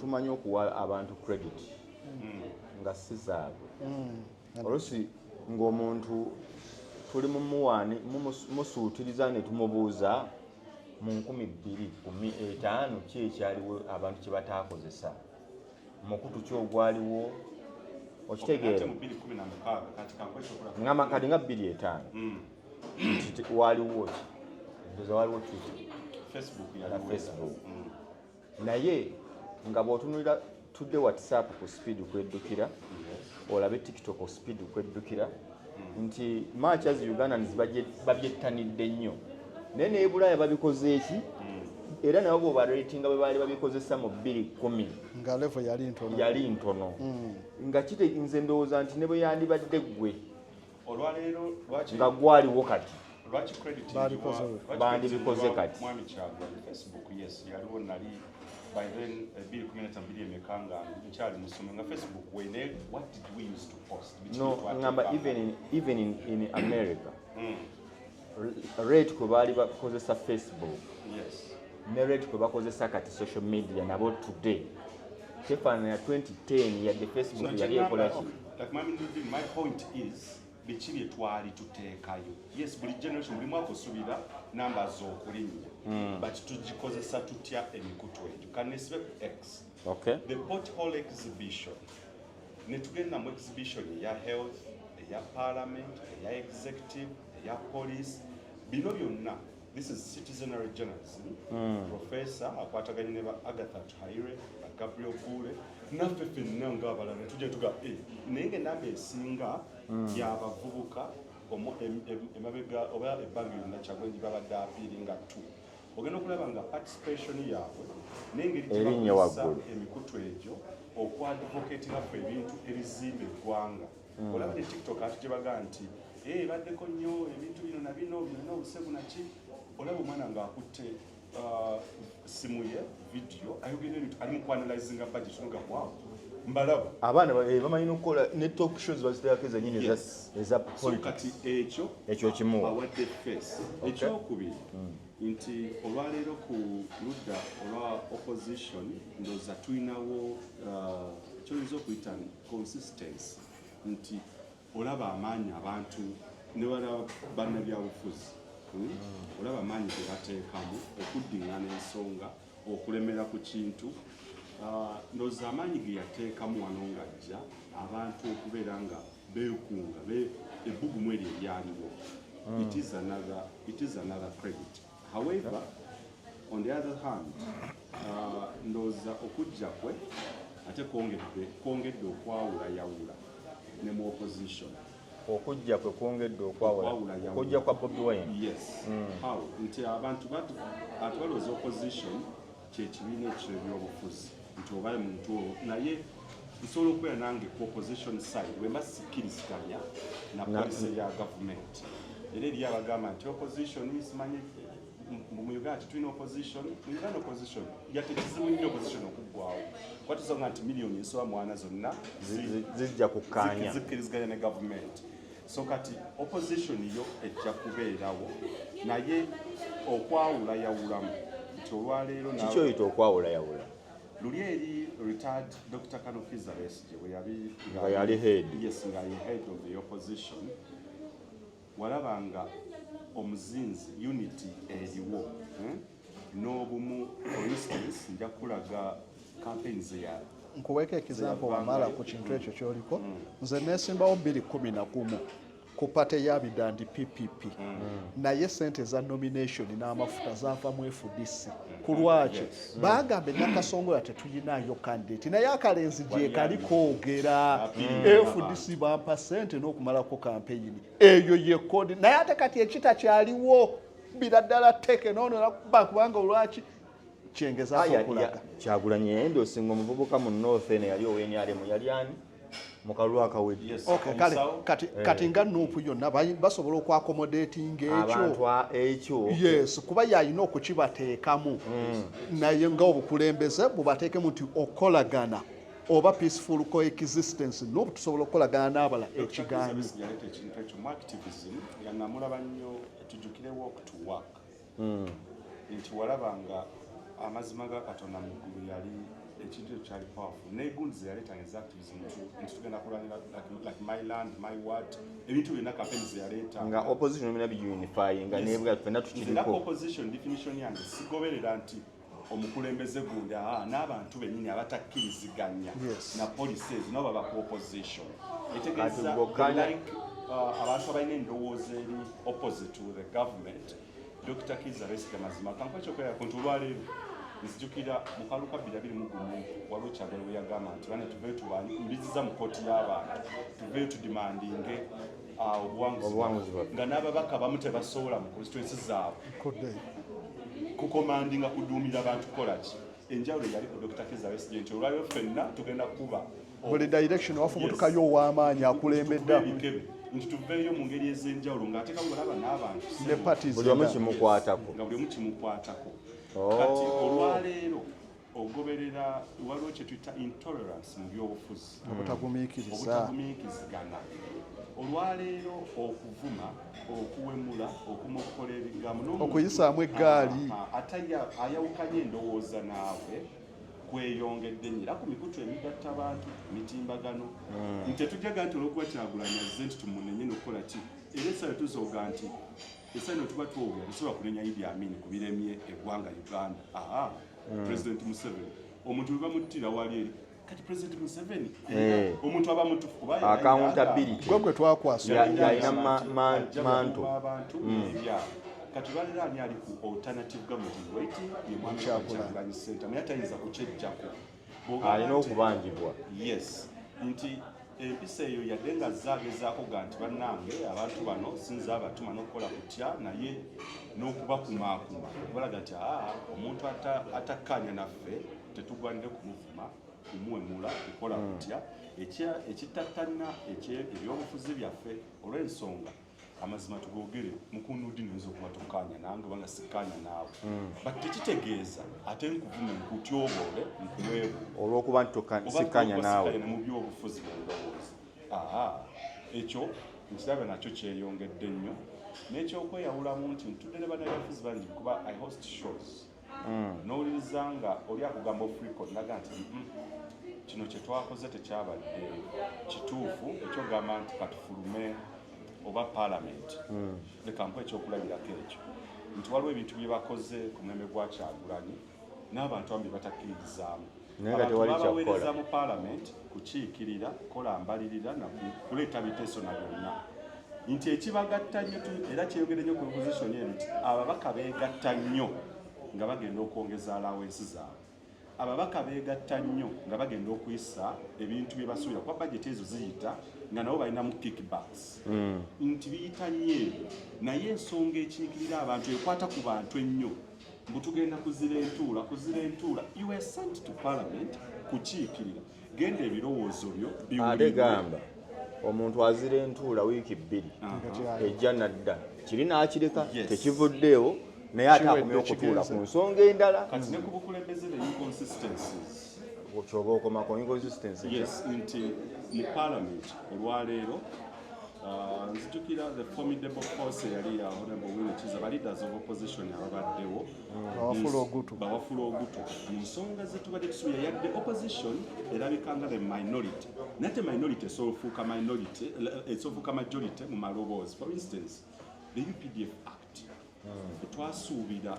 tumanyi okuwa abantu credit nga si zaabwe olusi ng'omuntu tuli mumuwaani musuutiriza ne tumubuuza mu 2015 ki ekyaliwo abantu kye bataakozesa mukutu ki ogwaliwo okitegeera ngamba kati nga 2005 nti waliwo ki ndoza waliwo Facebook naye nga bw'otunulira tudde WhatsApp ku speed kweddukira olabe TikTok ku speed kweddukira nti March as Ugandans babyettanidde nnyo naye ne Bulaaya babikoze eki era nabo bw'obaratinga bwe baali babikozesa mu 2010 nga level yali ntono nga kite nze ndowooza nti ne bwe yandibadde ggwe olwaleero nga gwaliwo kati lwaki credit bandibikoze kati mwami Kyagulanyi Facebook yes yaliwo nali by then 2012 emekanga nkyali musome nga Facebook wene what did we use to post no ngamba even in America rate kwe baali bakozesa Facebook yes ne rate kwe bakozesa kati social media nabo today tefaana ya 2010 yadde Facebook yali ekola ki my point is biki bye twali tuteekayo yes buli generation buli mwaka osubira namba z'okulinnya but tugikozesa tutya emikutu egyo kanesibe ku X the pothole exhibition ne tugenda mu exhibition eya health eya parliament eya executive eya police bino byonna this is citizenary journalism professor akwataganye ne ba Agatha Tuhaire ba Gabriel Gule naffe ffenna ng'abalala tujja tuga naye ng'enamba esinga y'abavubuka emabega oba ebbanga lyonna Kyagulanyi babadde apiiringa 2 ogenda okulaba nga participation yaabwe n'engeri gyebakozesa emikutu egyo okwadvocatinga ku ebintu ebizimba eggwanga olaba ne TikTok ati gye bagaa nti baddeko nnyo ebintu bino na bino birina obusebu naki olaba omwana ng'akutte simu ye video ayogera ebintu ali mu kuanalyzinga budget noga wow mbalaba abaana bamanyi n'okukola ne talk shows baziteekako zennyini eza kati ekyo kimu awadde face ekyokubiri nti olwaleero ku ludda olwa opposition ndowooza tulinawo kyoyinza okuyita consistency nti olaba amaanyi abantu ne balaba bannabyabufuzi olaba amaanyi ge bateekamu okuddingana ensonga okulemera ku kintu ndowooza amaanyi ge yateekamu wano ng'ajja abantu okubeera nga beekunga ebbugumu eryo eryaliwo it is another credit. However, on the other hand, ndowooza okujja kwe ate kwongedde okwawula yawula ne mu opposition. Okujja kwe kwongedde okwawula okujja kwa Bobi Wine. Yes. How? Nti abantu balowooza opposition kyekibiina ekiro ebyobufuzi nti obaye muntu olwo naye nsobola okubeera nange ku opposition side bwemba sikkiriziganya na policy ya gavumenti era eri abagamba nti opposition simanyi mu Uganda tulina opposition mu Uganda opposition yate kizibu nnyo opposition okuggwawo kuba tusanga nti miliyoni esoba mwana zonna zijja kukkaanya zikkiriziganya ne gavumenti so kati opposition yo ejja kubeerawo naye okwawula yawulamu nti olwaleero kiki oyita okwawula yawula luli eri retired Dr. Kano Kizza Besigye nga yali head nga ye head of the opposition walabanga omuzinzi unity eriwo n'obumu for instance nja kulaga campaigns ya nkuweeka example wamala ku kintu ekyo kyoliko nze neesimbawo 2011 ku pate ya Bidandi PPP naye sente za nomination n'amafuta zaava mu FDC ku lwaki bagambe Nakasongola tetuyinayo candidate naye akalenzi gye kali koogera FDC bampa sente n'okumalako campaign eyo ye kodi naye ate kati ekita kyaliwo biraddala teke noono kubanga olwaki kyengezaako okulaga Kyagulanyi yenda osinga omuvubuka mu North ene yali owenyalemu yali ani mukalulu akawedde kati nga nuupu yonna basobola okwakomodatinga ekyo yes kuba yalina okukibateekamu naye nga obukulembeze bubateekemu nti okolagana oba peaceful coexistence n'obu tusobola okukolagana n'abala ekigaanyi yaleta ekintu ekyo mu activism yanamulaba nnyo tujjukire walk to work nti walabanga amazima ga Katonda mu ggulu yali ekintu kyali powerful negunzi yaleta activism nti tugenda kulwanira like my land my word ebintu byonna campaigns yaleta nga opposition mina biunify nga nebwa tufena tukiriko opposition definition yange sigoberera nti omukulembeze gundi n'abantu bennyini abatakkiriziganya na policies nabo baba ku opposition etegeeza like abantu abalina endowooza eri opposite to the government Dr. Kizza Besigye mazima kankuwa ekyokwera ku nti olwaleero nzijukira mu kaluka 2021 waliwo Kyagulanyi we yagamba nti bane tuveeyo mbiziza mu kooti y'abantu tuveeyo tudimandinge obuwanguzi nga n'ababaka bamu tebasobola mu constituency zaabwe kukomandinga kuduumira abantu kukolaki enjawulo yali ku Dr. Kizza Besigye nti olwaleero ffenna tugenda kuba buli direction wafubutukayo ow'amaanyi akulembedde nti tuveeyo mu ngeri ez'enjawulo ng'ateeka ng'olaba n'abantu buli omu kimukwatako nga buli omu kimukwatako kati olwaleero ogoberera waliwo kye tuyita intolerance mu byobufuzi obutagumiikizigana olwaleero okuvuma okuwemula okumukola ebigambo okuyisaamu eggaali ayawukanye endowooza naawe kweyongedde nnyo era ku mikutu emigatta abantu mitimbagano nti tetujjaga nti olwokuba Kyagulanyi azze nti tumunenye n'okukola ki era essaayo tuzooga nti essaayo no tuba twogera tusobola kunenya Idi Amin ku biremye eggwanga Uganda President Museveni omuntu we bamuttira wali eri kati President Museveni omuntu aba mutufu accountability gwe twakwasa yalina manto abantu kati lwaliro ani ali ku alternative government waiting ye mwami Kyagulanyi center naye tayinza kukyejjako alina okubangibwa yes nti empisa eyo yadde nga zaagezaako ga nti bannange abantu bano sinza abatuma n'okukola kutya naye n'okubakumaakuma balaga nti omuntu atakkaanya naffe tetugwanire kumuvuma kumuwemula kukola kutya ekitattanna ebyobufuzi byaffe olw'ensonga amazima tugogere mukunudi nzo kuba tukanya nange banga sikanya nawe but tekitegeeza ate nkuvuma nkutyobole nkuweebu olw'okuba sikanya naawe mu byobufuzi bwendowooza ekyo nkiraba nakyo kyeyongedde nnyo n'ekyokweyawulamu nti ntudde ne bannabyabufuzi bangi kuba I host shows n'owuliriza nga oli akugamba ofreecon naga nti kino kye twakoze tekyabadde kituufu ekyogamba nti katufulume oba parliament leka mpa ekyokulabirako ekyo nti waliwo ebintu bye bakoze ku mulembe gwa Kyagulanyi n'abantu bambi batakkiririzaamu babaweereza mu parliament kukiikirira kukola mbalirira na kuleeta biteeso na byonna nti ekibagatta nnyo era kyeyongere nnyo ku opposition eno nti ababaka beegatta nnyo nga bagenda okwongeza allowances zaabwe ababaka beegatta nnyo nga bagenda okuyisa ebintu bye basuubira kuba budget ezo ziyita nga nabo balinamu kickbacks nti biyita nnyo ebyo naye ensonga ekiikirira abantu ekwata ku bantu ennyo mbu tugenda kuzira entuula you were sent to parliament kukiikirira genda ebirowoozo byo ate gamba omuntu azira entuula wiiki 2 ejja nadda kiri n'akireka tekivuddeewo naye ate akomye okutuula ku nsonga endala kati ne ku bukulembeze the inconsistencies okyoba okomako inconsistency yes nti mu parliament olwaleero nzijukira the formidable force yali ya honorable Winnie Kiza ba leaders of opposition ababaddewo bawafula ogutu mu nsonga zetubadde tusuubira yadde opposition erabikanga the minority nate minority esofuuka majority mu maloboozi for instance the UPDF Act twasuubira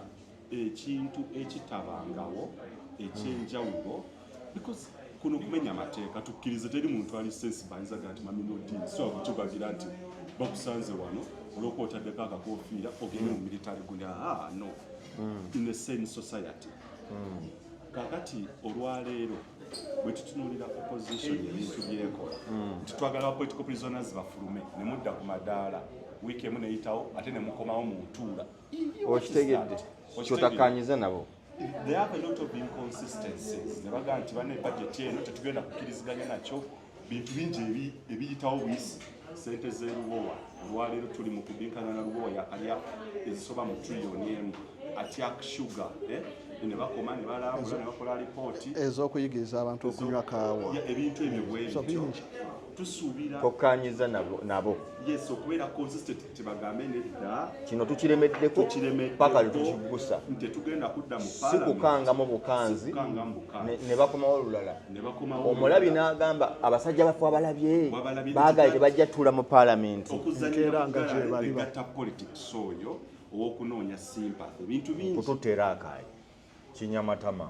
ekintu ekitabangawo ekyenjawulo because kuno kumenya amateeka tukkirize teri muntu ali sensi bayinza gati maminodini so akutubagira nti bakusanze wano olwokuba otaddeko akakofiira ogende mu military gundi no in the same society kakati olwaleero bwe tutunuulira opposition ebintu byekola tutwagala political prisoners bafulume ne mudda ku madaala wiiki emu neyitawo ate ne mukomawo mu ntuula okitegedde kyotakkanyiza nabo. They have a lot of inconsistencies. Ne baga nti bane budget eno tetugenda kukkiriziganya nakyo bintu bingi ebiyitawo buyisi sente z'erubowa olwaleero tuli mu kubinkana na lubowa yakalya ezisoba mu trillioni emu atyak sugar ne bakoma ne balambula ne bakola lipooti ez'okuyigiriza abantu okunywa kaawa ebintu ebyo bwebityo tusuubira kokkanyiza nabo yes okubeera consistent tebagambe nedda kino tukiremeddeko paka lutukigusa tetugenda kudda mu si kukangamu bukanzi ne bakomawo olulala omulabi n'agamba abasajja bafu abalabye baagaye tebajja tuula mu paalamenti era nga gye baliba politics oyo owokunoonya sympathy bintu bingi kututeera akaayi kinyamatama